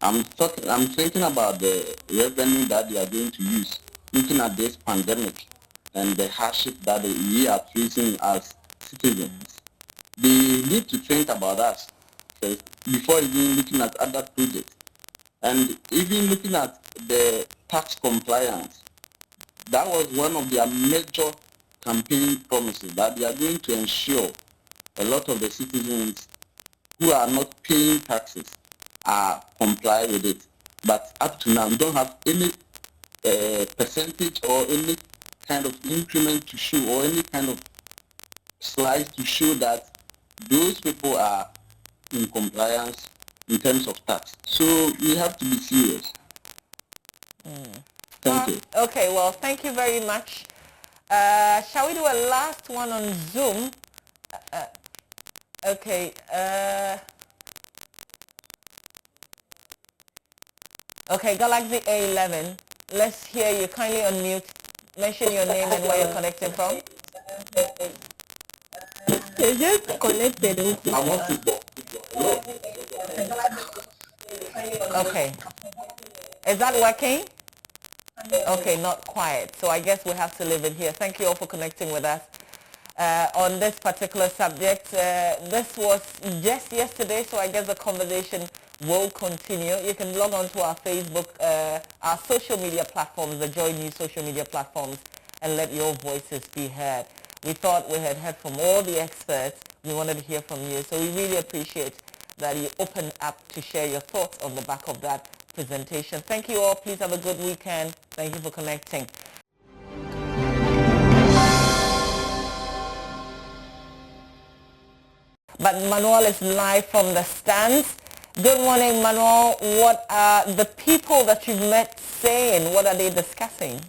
I'm thinking about the revenue that we are going to use, looking at this pandemic and the hardship that we are facing as citizens. They need to think about us before even looking at other projects. And even looking at the tax compliance, that was one of their major campaign promises, that they are going to ensure a lot of the citizens who are not paying taxes comply with it. But up to now, we don't have any percentage or any kind of increment to show or any kind of slides to show that those people are in compliance in terms of tax. So we have to be serious. Thank you. Okay, well, thank you very much. Shall we do a last one on Zoom? Okay. Okay, Galaxy A11. Let's hear you. Kindly unmute. Mention your name and where you're connecting from. It's just connected. Okay. Is that working? Okay, not quiet. So I guess we have to leave it here. Thank you all for connecting with us on this particular subject. This was just yesterday, so I guess the conversation will continue. You can log on to our Facebook, our social media platforms, the JoyNews social media platforms, and let your voices be heard. We thought we had heard from all the experts. We wanted to hear from you. So we really appreciate that you opened up to share your thoughts on the back of that presentation. Thank you all. Please have a good weekend. Thank you for connecting. But Manuel is live from the stands. Good morning, Manuel. What are the people that you've met saying? What are they discussing?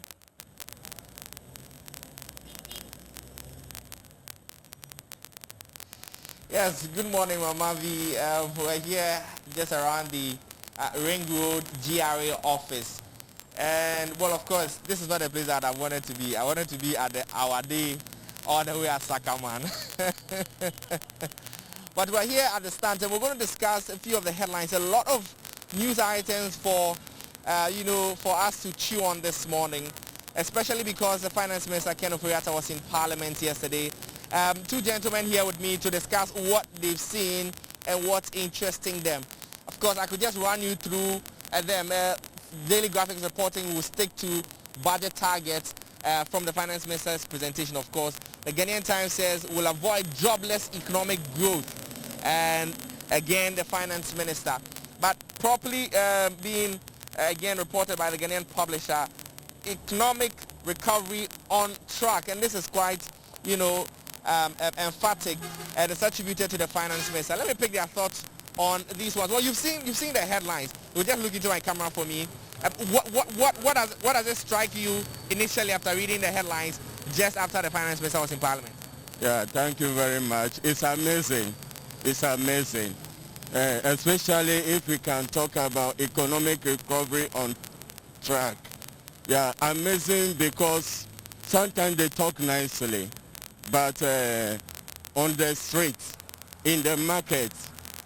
Yes, good morning, Mama V. We're here just around the Ring Road GRA office. And, well, of course, this is not a place that I wanted to be. I wanted to be at our day all the way at Sakaman. But we're here at the stand, and we're going to discuss a few of the headlines, a lot of news items for, for us to chew on this morning, especially because the Finance Minister, Ken Ofori-Atta, was in Parliament yesterday. Two gentlemen here with me to discuss what they've seen and what's interesting them. Of course, I could just run you through them. Daily Graphics reporting will stick to budget targets from the Finance Minister's presentation, of course. The Ghanaian Times says we'll avoid jobless economic growth. And again, the Finance Minister. But properly being, again, reported by the Ghanaian publisher, economic recovery on track. And this is quite, emphatic and it's attributed to the Finance Minister. Let me pick their thoughts on these ones. Well, you've seen the headlines. We'll just look into my camera for me. What does it strike you initially after reading the headlines just after the Finance Minister was in Parliament? Yeah, thank you very much. It's amazing. It's amazing. Especially if we can talk about economic recovery on track. Yeah, amazing because sometimes they talk nicely, but on the streets, in the market,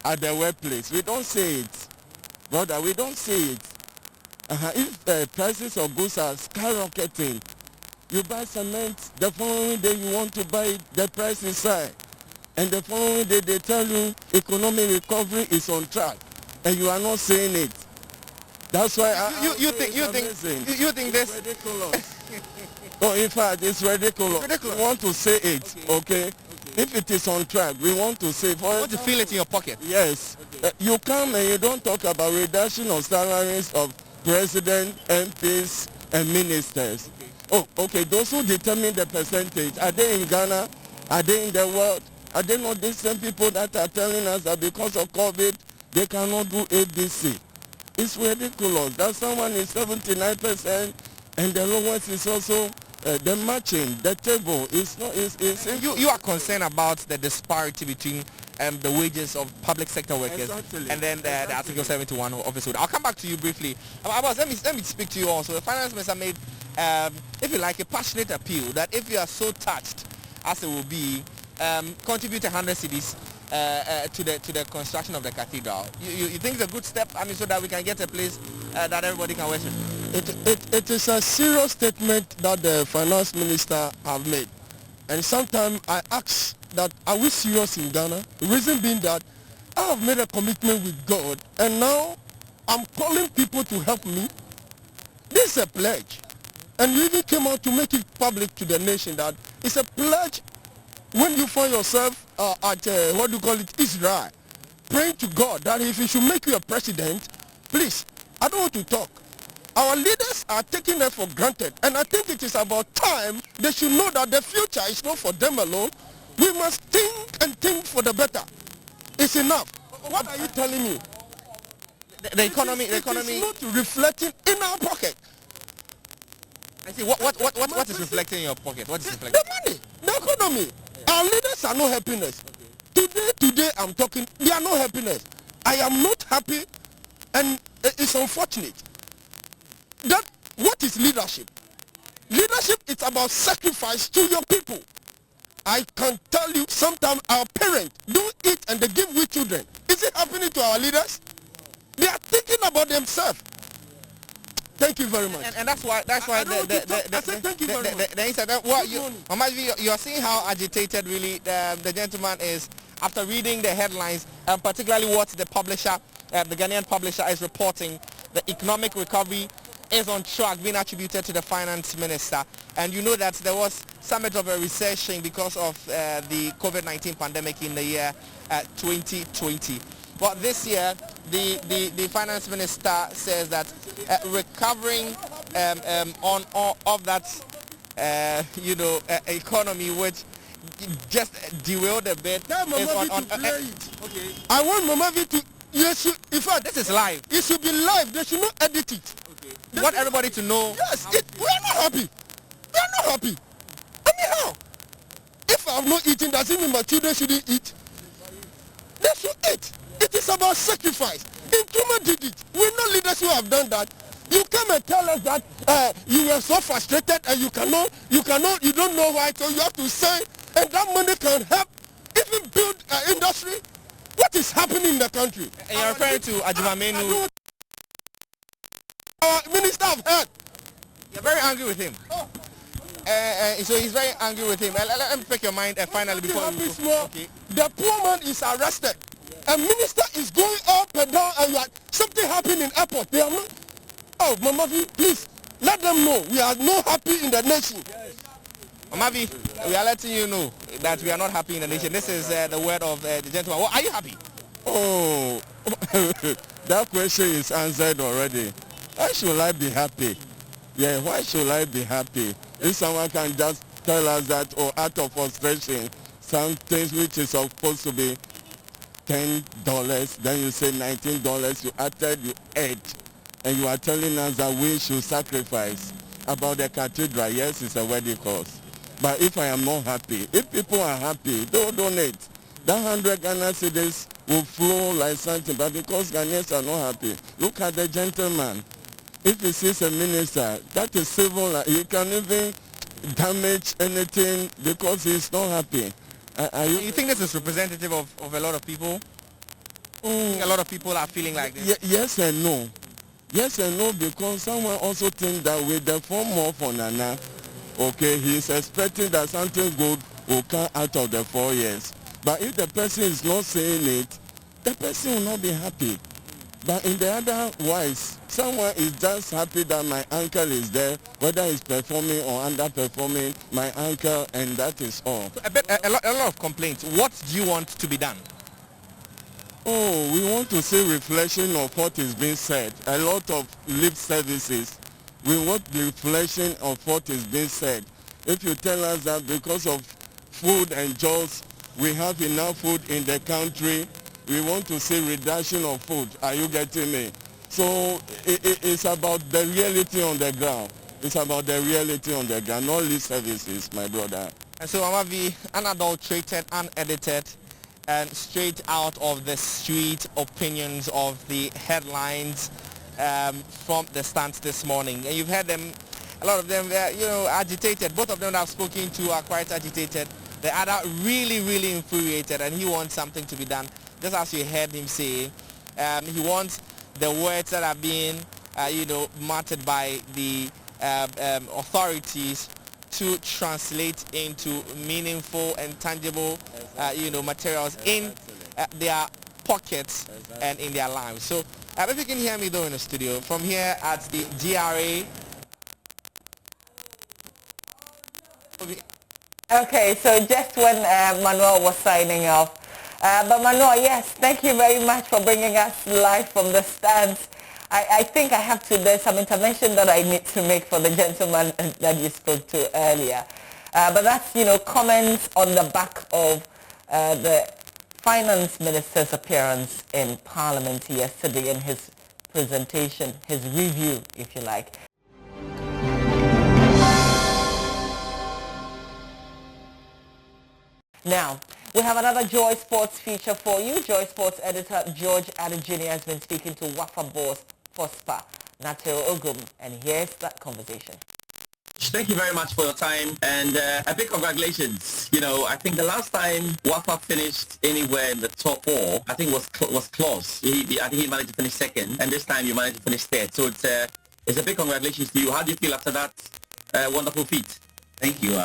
at the workplace, we don't see it. Brother, we don't see it. If prices of goods are skyrocketing, you buy cement, the following day you want to buy it, the price is high. And the following day they tell you economic recovery is on track, and you are not saying it. That's why you think this? Ridiculous. Oh, in fact, it's ridiculous. We want to say it, okay? If it is on track, we want to say. You want to feel it in your pocket. Yes. You come and you don't talk about reduction of salaries of president, MPs, and ministers. Oh, okay. Those who determine the percentage, are they in Ghana? Are they in the world? Are they not the same people that are telling us that because of COVID, they cannot do ABC? It's ridiculous that someone is 79% and the lowest is also the matching, the table. It's not. You are concerned about the disparity between the wages of public sector workers and then the Article 71 office. I'll come back to you briefly. Let me speak to you also. The Finance Minister made, if you like, a passionate appeal that if you are so touched as it will be, contribute 100 cedis to the construction of the cathedral. You think it's a good step? I mean, so that we can get a place that everybody can worship. It is a serious statement that the Finance Minister have made. And sometimes I ask that, are we serious in Ghana? The reason being that I have made a commitment with God and now I'm calling people to help me. This is a pledge. And we even came out to make it public to the nation that it's a pledge when you find yourself at, Israel. praying to God that if he should make you a president, please, I don't want to talk. Our leaders are taking them for granted, and I think it is about time they should know that the future is not for them alone. We must think and think for the better. It's enough. What are you telling me? The economy It is not reflecting in our pocket. I see. What is reflecting in your pocket? What is reflecting? The money, the economy. Our leaders are not helping us. Today I'm talking, they are not helping us. I am not happy, and it's unfortunate. That what is leadership? Leadership is about sacrifice to your people. I can tell you, sometimes our parents don't eat and they give with children. Is it happening to our leaders? They are thinking about themselves. Thank you very much. And that's why you are seeing how agitated really the gentleman is after reading the headlines, and particularly what the publisher, the Ghanaian publisher, is reporting. The economic recovery is on track, being attributed to the finance minister. And you know that there was somewhat of a recession because of the COVID-19 pandemic in the year 2020. But this year, the finance minister says that recovering of that economy, which just derailed a bit. Okay. I want Mama V to. Yes, in fact, this is live. It should be live. They should not edit it. Okay. They want everybody to know. Yes, we are not happy. We are not happy. I mean, how? If I'm not eating, does it mean my children shouldn't eat? They should eat. It is about sacrifice. Nkrumah did it. We know leaders who have done that. You come and tell us that you were so frustrated and you don't know why, so you have to say, and that money can help even build industry. What is happening in the country? And you're referring to Ajimamenu. Our Minister of Health. You're very angry with him. So he's very angry with him. Let me pick your mind finally before we go. Okay. The poor man is arrested. A minister is going up and down, and something happened in airport. They are not. Oh, Mama V, please let them know we are not happy in the nation. Yes. Mama V, we are letting you know that we are not happy in the nation. This is the word of the gentleman. Well, are you happy? Oh, that question is answered already. Why should I be happy? Yeah, why should I be happy? If someone can just tell us that, or out of frustration, some things which is supposed to be $10, then you say $19, you added, you ate, and you are telling us that we should sacrifice. About the cathedral, yes, it's a wedding cost. But if I am not happy, if people are happy, don't donate. That 100 Ghana cedis will flow like something, but because Ghanaians are not happy, look at the gentleman. If he sees a minister, that is civil, he can even damage anything because he's not happy. You think this is representative of a lot of people? A lot of people are feeling like this? Yes and no. Yes and no, because someone also thinks that with the form of Nana, okay, he is expecting that something good will come out of the 4 years. But if the person is not saying it, the person will not be happy. But in the other wise, someone is just happy that my uncle is there, whether he's performing or underperforming, my uncle, and that is all. A lot of complaints. What do you want to be done? Oh, we want to see reflection of what is being said. A lot of lip services. We want the reflection of what is being said. If you tell us that because of food and jobs, we have enough food in the country, we want to see reduction of food. Are you getting me? So it's about the reality on the ground. It's about the reality on the ground, not lip services, my brother. And so Amavi, unadulterated, unedited, and straight out of the street opinions of the headlines from the stands this morning. And you've heard them, a lot of them, agitated. Both of them that I've spoken to are quite agitated. The other really infuriated, and he wants something to be done. Just as you heard him say, he wants the words that are being, muttered by the authorities to translate into meaningful and tangible, materials in their pockets and in their lives. So, if you can hear me though in the studio, from here at the GRA. Okay, so just when Manuel was signing off, But Manoa, yes, thank you very much for bringing us live from the stands. I think I have to, there's some intervention that I need to make for the gentleman that you spoke to earlier. But that's, comments on the back of the finance minister's appearance in Parliament yesterday and his presentation, his review, if you like. Now, we have another Joy Sports feature for you. Joy Sports editor George Adejuni has been speaking to WAFA boss Prosper Natero Ogum, and here's that conversation. Thank you very much for your time, and a big congratulations. I think the last time WAFA finished anywhere in the top 4, I think was close. I think he managed to finish second, and this time you managed to finish third. So it's a big congratulations to you. How do you feel after that wonderful feat? Thank you.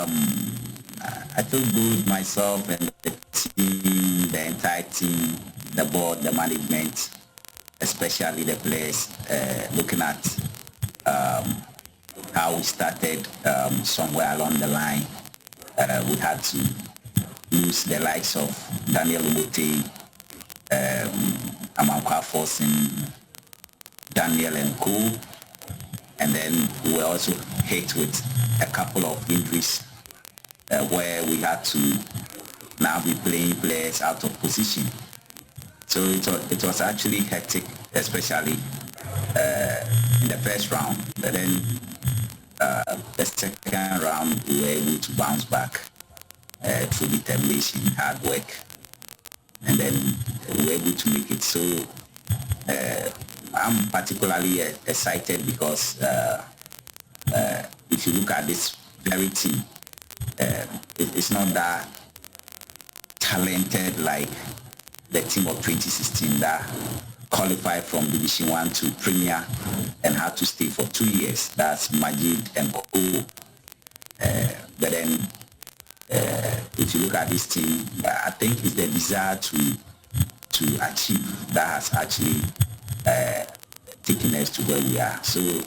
I feel good myself and the team, the entire team, the board, the management, especially the players, looking at how we started somewhere along the line. We had to lose the likes of Daniel Umuti, Amankwa Forcing, Daniel and Co. And then we were also hit with a couple of injuries where we had to now be playing players out of position. So it was actually hectic, especially in the first round. But then the second round, we were able to bounce back through determination, hard work, and then we were able to make it. So I'm particularly excited because if you look at this very team, it's not that talented like the team of 2016 that qualified from Division 1 to Premier and had to stay for 2 years. That's Majid and Co. But then if you look at this team, I think it's the desire to achieve that has actually taken us to where we are. So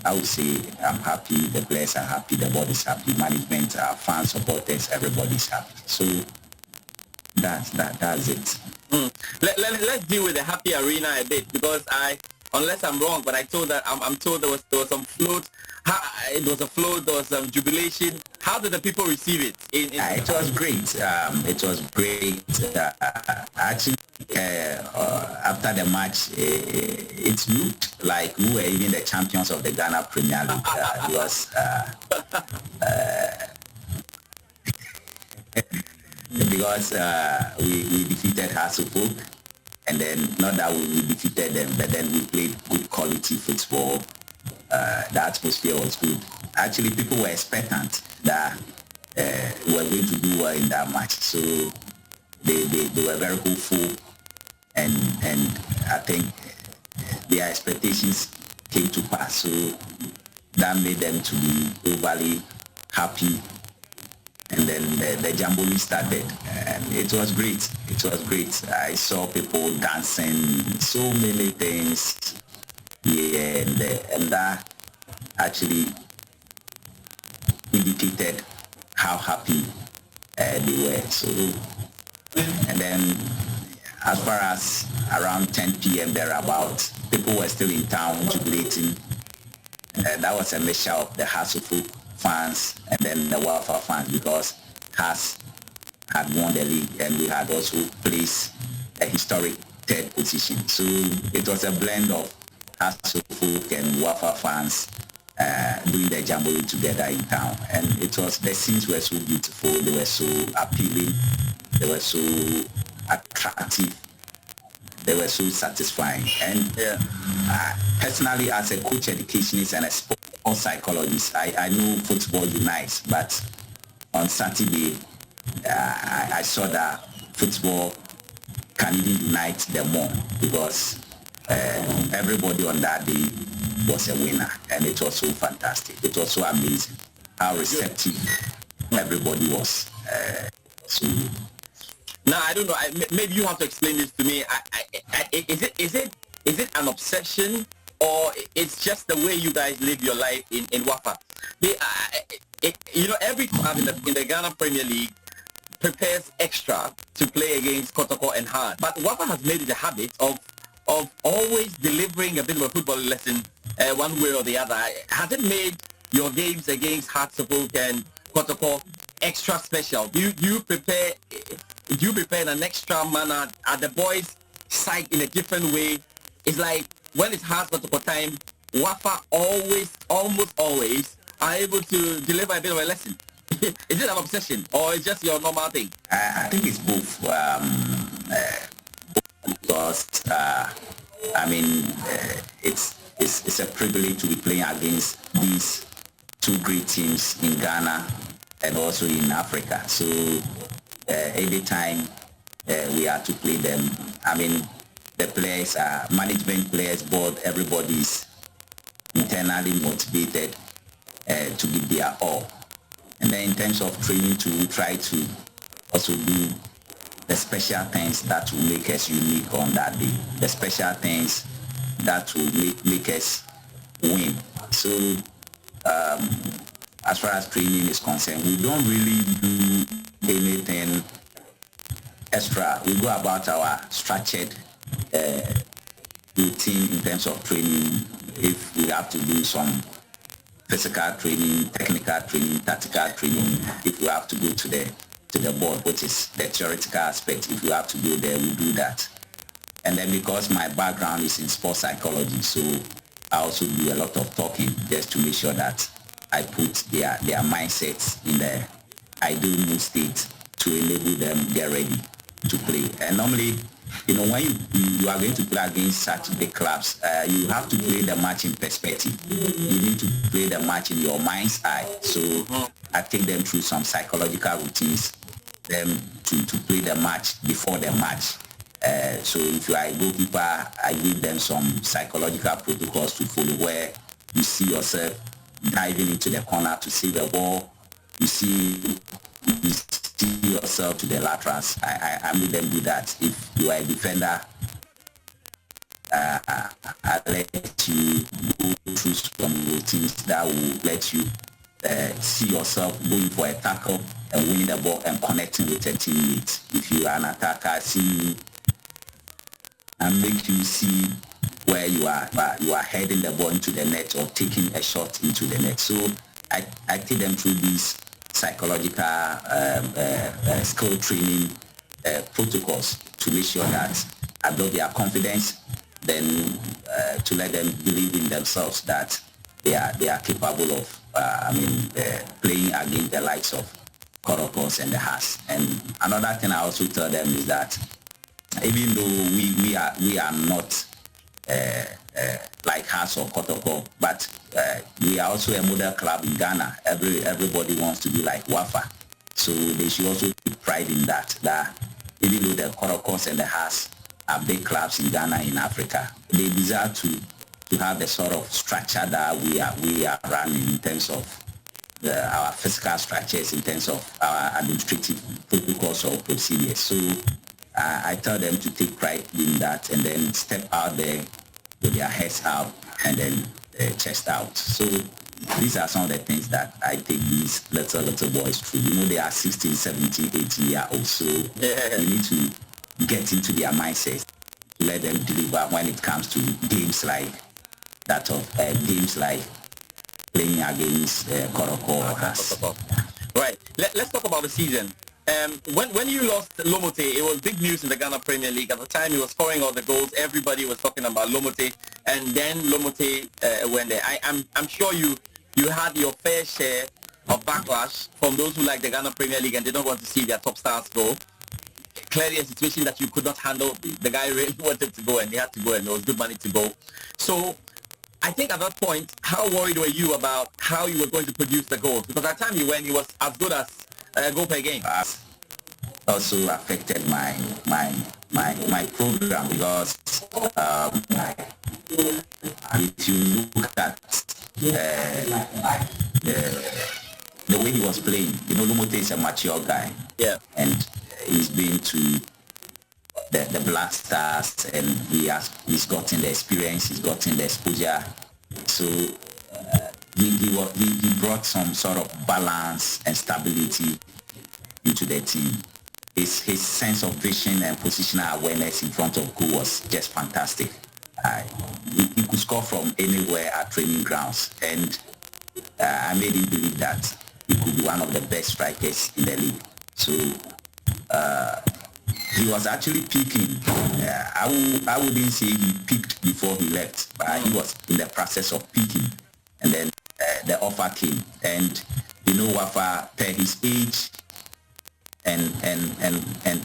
I would say I'm happy, the players are happy, the board is happy, management, our fans, supporters, everybody's happy. So that's it. Let's deal with the happy arena a bit, because unless I'm wrong, but I'm told there was some float. It was a float, there was some jubilation. How did the people receive it? It was great. It was great. Actually, after the match, it looked like we were even the champions of the Ghana Premier League. It was because we defeated Hasselhoek, and then not that we defeated them, but then we played good quality football. The atmosphere was good. Actually, people were expectant that we were going to do well in that match, so they were very hopeful, and I think their expectations came to pass. So that made them to be overly happy. And then the Jamboree started, and it was great. It was great. I saw people dancing, so many things. Yeah, and that actually indicated how happy they were. So, and then as far as around 10 p.m. thereabout, people were still in town jubilating. That was a mixture of the Hasselhoek fans and then the WAFA fans, because Has had won the league and we had also placed a historic third position. So it was a blend of Hasselhoek and WAFA fans doing the Jamboree together in town. And the scenes were so beautiful, they were so appealing, they were so attractive, they were so satisfying. And personally, as a coach educationist and a sports psychologist, I know football unites, but on Saturday, I saw that football can even unite them more, because everybody on that day was a winner, and it was so fantastic. It was so amazing how receptive everybody was. Now, I don't know. Maybe you have to explain this to me. Is it an obsession, or it's just the way you guys live your life in WAFA? Every club in the Ghana Premier League prepares extra to play against Kotoko and Hard. But Wafa has made it a habit of always delivering a bit of a football lesson one way or the other. Has it made your games against Hartseville and Kotoko extra special? Do you prepare in an extra manner? Are the boys psyched in a different way? It's like when it's Hartseville time, Wafa almost always are able to deliver a bit of a lesson. Is it an obsession or is just your normal thing? I think it's both. Because it's a privilege to be playing against these two great teams in Ghana and also in Africa. So every time we have to play them, the players, management players, board, everybody is internally motivated to give their all. And then in terms of training, we try to also do the special things that will make us unique on that day, the special things that will make us win. So as far as training is concerned, we don't really do anything extra. We go about our structured routine in terms of training. If we have to do some physical training, technical training, tactical training, if we have to go to the board, which is the theoretical aspect, if we have to go there, we do that. And then because my background is in sports psychology, so I also do a lot of talking just to make sure that I put their mindsets in the ideal mood state to enable them get ready to play. And normally, when you are going to play against such big clubs, you have to play the match in perspective. You need to play the match in your mind's eye. So I take them through some psychological routines, them to play the match before the match. So if you are a goalkeeper, I give them some psychological protocols to follow where you see yourself diving into the corner to save the ball. You see yourself to the laterals. I make them do that. If you are a defender, I let you go through some routines that will let you see yourself going for a tackle and winning the ball and connecting with a teammate. If you are an attacker, see and make you see where you are heading the ball into the net or taking a shot into the net. So I take them through these psychological skill training protocols to make sure that I build their confidence, then to let them believe in themselves that they are capable of playing against the likes of Korokos and the Haas. And another thing I also tell them is that even though we are not like Haas or Kotoko, but we are also a model club in Ghana. Everybody wants to be like Wafa, so they should also take pride in that even though the Korokos and the Haas are big clubs in Ghana, in Africa, they desire to have the sort of structure that we are running in terms of our physical structures, in terms of our administrative protocols or procedures. So I tell them to take pride in that and then step out there with their heads out and then chest out. So these are some of the things that I take these little boys through. They are 16, 17, 18 years old. So you need to get into their mindsets to let them deliver when it comes to games like that of games like playing against Koroko or Haas. Right. Let's talk about the season. When you lost Lomote, it was big news in the Ghana Premier League. At the time he was scoring all the goals, everybody was talking about Lomote, and then Lomote went there. I'm sure you had your fair share of backlash from those who like the Ghana Premier League and they don't want to see their top stars go. Clearly a situation that you could not handle. The guy really wanted to go and he had to go and there was good money to go. So I think at that point, how worried were you about how you were going to produce the goals? Because at the time you went, he was as good as a goal per game. Also affected my program because if you look at the way he was playing, Lumote is a mature guy. Yeah. And he's been to the Black Stars and he's gotten the experience, he's gotten the exposure. So he brought some sort of balance and stability into the team. his sense of vision and positional awareness in front of goal was just fantastic. He could score from anywhere at training grounds, and I made him believe that he could be one of the best strikers in the league. So he was actually peaking. I wouldn't say he peaked before he left, but he was in the process of peaking. And then the offer came. And you know, Wafa, per his age and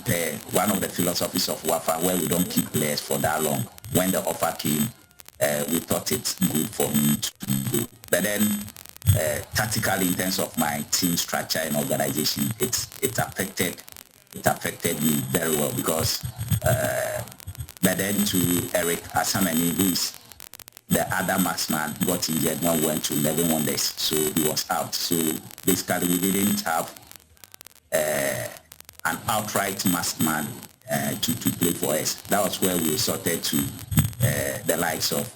per one of the philosophies of Wafa, where we don't keep players for that long, when the offer came, we thought it's good for me to go. But then tactically, in terms of my team structure and organization, it affected me very well, because but then to Eric Asamani, who is the other marksman, got injured when we went to 11 Wonders, so he was out. So basically we didn't have an outright marksman to play for us. That was where we resorted to the likes of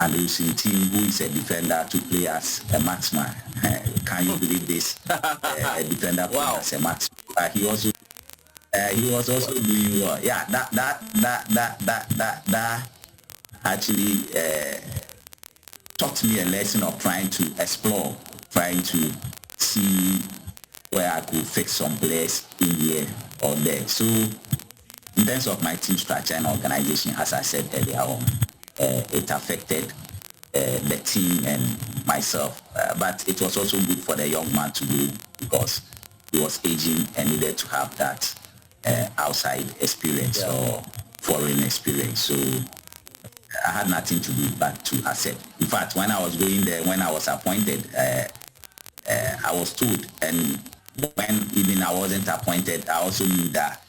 Andrew's team, who is a defender, to play as a marksman. Can you believe this? A defender playing as a marksman. He was also doing well. Yeah, that actually taught me a lesson of trying to explore, trying to see where I could fix some players in here or there. So in terms of my team structure and organization, as I said earlier on, it affected the team and myself, but it was also good for the young man to do, because he was aging and needed to have that outside experience or foreign experience. So I had nothing to do but to accept. In fact, when I was going there, when I was appointed, I was told, and when even I wasn't appointed, I also knew that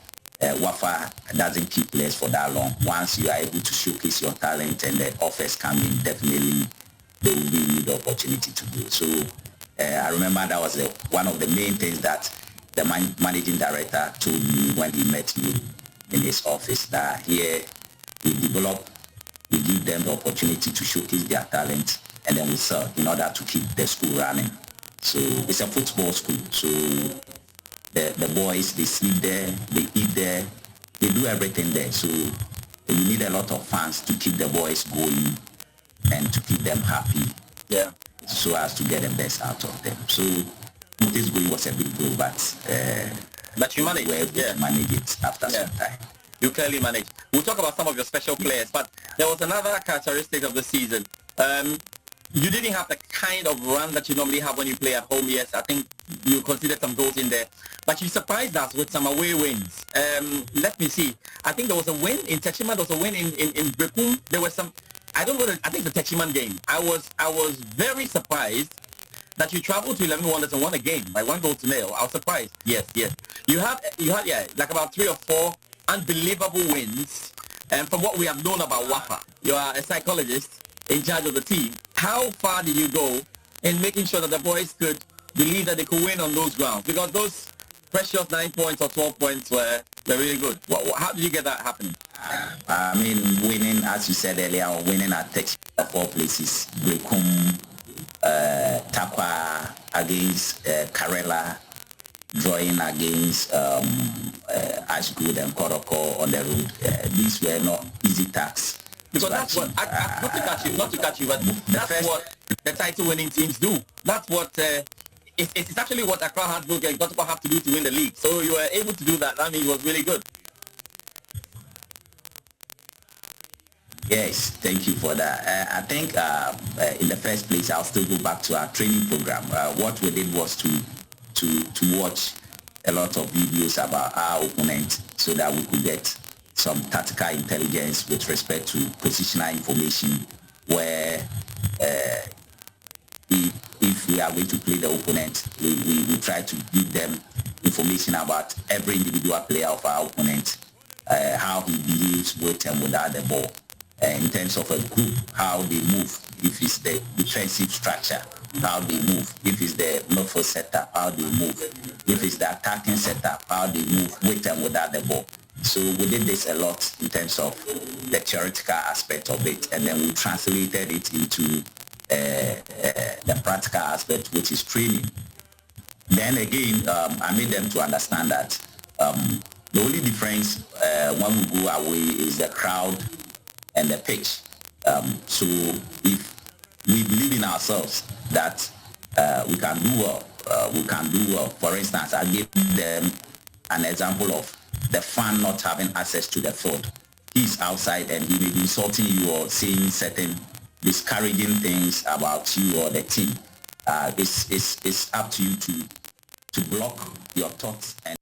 Wafa doesn't keep players for that long. Once you are able to showcase your talent and the offers come in, definitely they will give you the opportunity to do. So I remember that was one of the main things that the managing director told me when he met me in his office, that here we develop, we give them the opportunity to showcase their talent, and then we sell in order to keep the school running. So it's a football school. So the boys, they sleep there, they eat there, they do everything there. So you need a lot of fans to keep the boys going and to keep them happy. Yeah. So as to get the best out of them. So this going was a big blow, but you managed. Manage it after some time. You clearly managed. We'll talk about some of your special players, but there was another characteristic of the season. You didn't have the kind of run that you normally have when you play at home. Yes, I think you considered some goals in there, but you surprised us with some away wins. Let me see. I think there was a win in Techiman. There was a win in Brekum. There was some. I don't know. I think the Techiman game. I was very surprised that you traveled to 11 Wonders and won a game by 1-0. I was surprised. Yes. You had like about 3 or 4 unbelievable wins. And from what we have known about Wafa, you are a psychologist in charge of the team. How far did you go in making sure that the boys could believe that they could win on those grounds? Because those precious 9 points or 12 points were really good. How did you get that happening? I mean, winning, as you said earlier, winning at 4 places, Brekum, Takwa against Karela, drawing against Ashgood and Koroko on the road. These were not easy tasks. Because that's what, not to catch you, but that's what the title-winning teams do. That's what, it's actually what ACKAH-BLAY and Kotoko have to do to win the league. So you were able to do that. I mean, it was really good. Yes, thank you for that. I think in the first place, I'll still go back to our training program. What we did was to watch a lot of videos about our opponent so that we could get some tactical intelligence with respect to positional information, where if we are going to play the opponent, we try to give them information about every individual player of our opponent, how he behaves with and without the ball, in terms of a group, how they move, if it's the defensive structure, how they move, if it's the midfield setup, how they move, if it's the attacking setup, how they move with and without the ball. So we did this a lot in terms of the theoretical aspect of it, and then we translated it into the practical aspect, which is training. Then again, I made them to understand that The only difference when we go away is the crowd and the pitch. So if we believe in ourselves that we can do well, For instance, I gave them an example of the fan not having access to the field. He's outside and he may be insulting you or saying certain discouraging things about you or the team. It's up to you to block your thoughts and.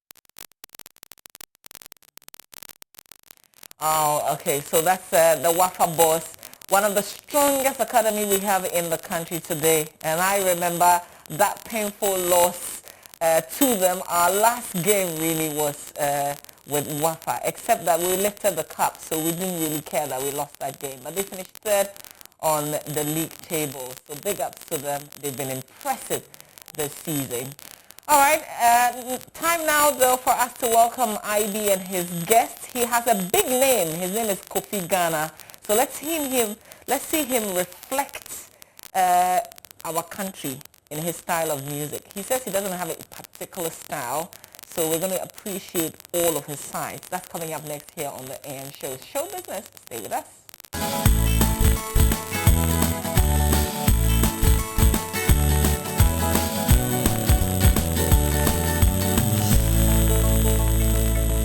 Oh, okay. So that's the Wafa boss, one of the strongest academy we have in the country today. And I remember that painful loss to them. Our last game really was with Wafa, except that we lifted the cup, so we didn't really care that we lost that game. But they finished third on the league table. So big ups to them. They've been impressive this season. All right, time now though for us to welcome IB and his guest. He has a big name. His name is Kofi Ghana. So let's see him reflect our country in his style of music. He says he doesn't have a particular style, so we're going to appreciate all of his sides. That's coming up next here on the AM show. Show business. Stay with us.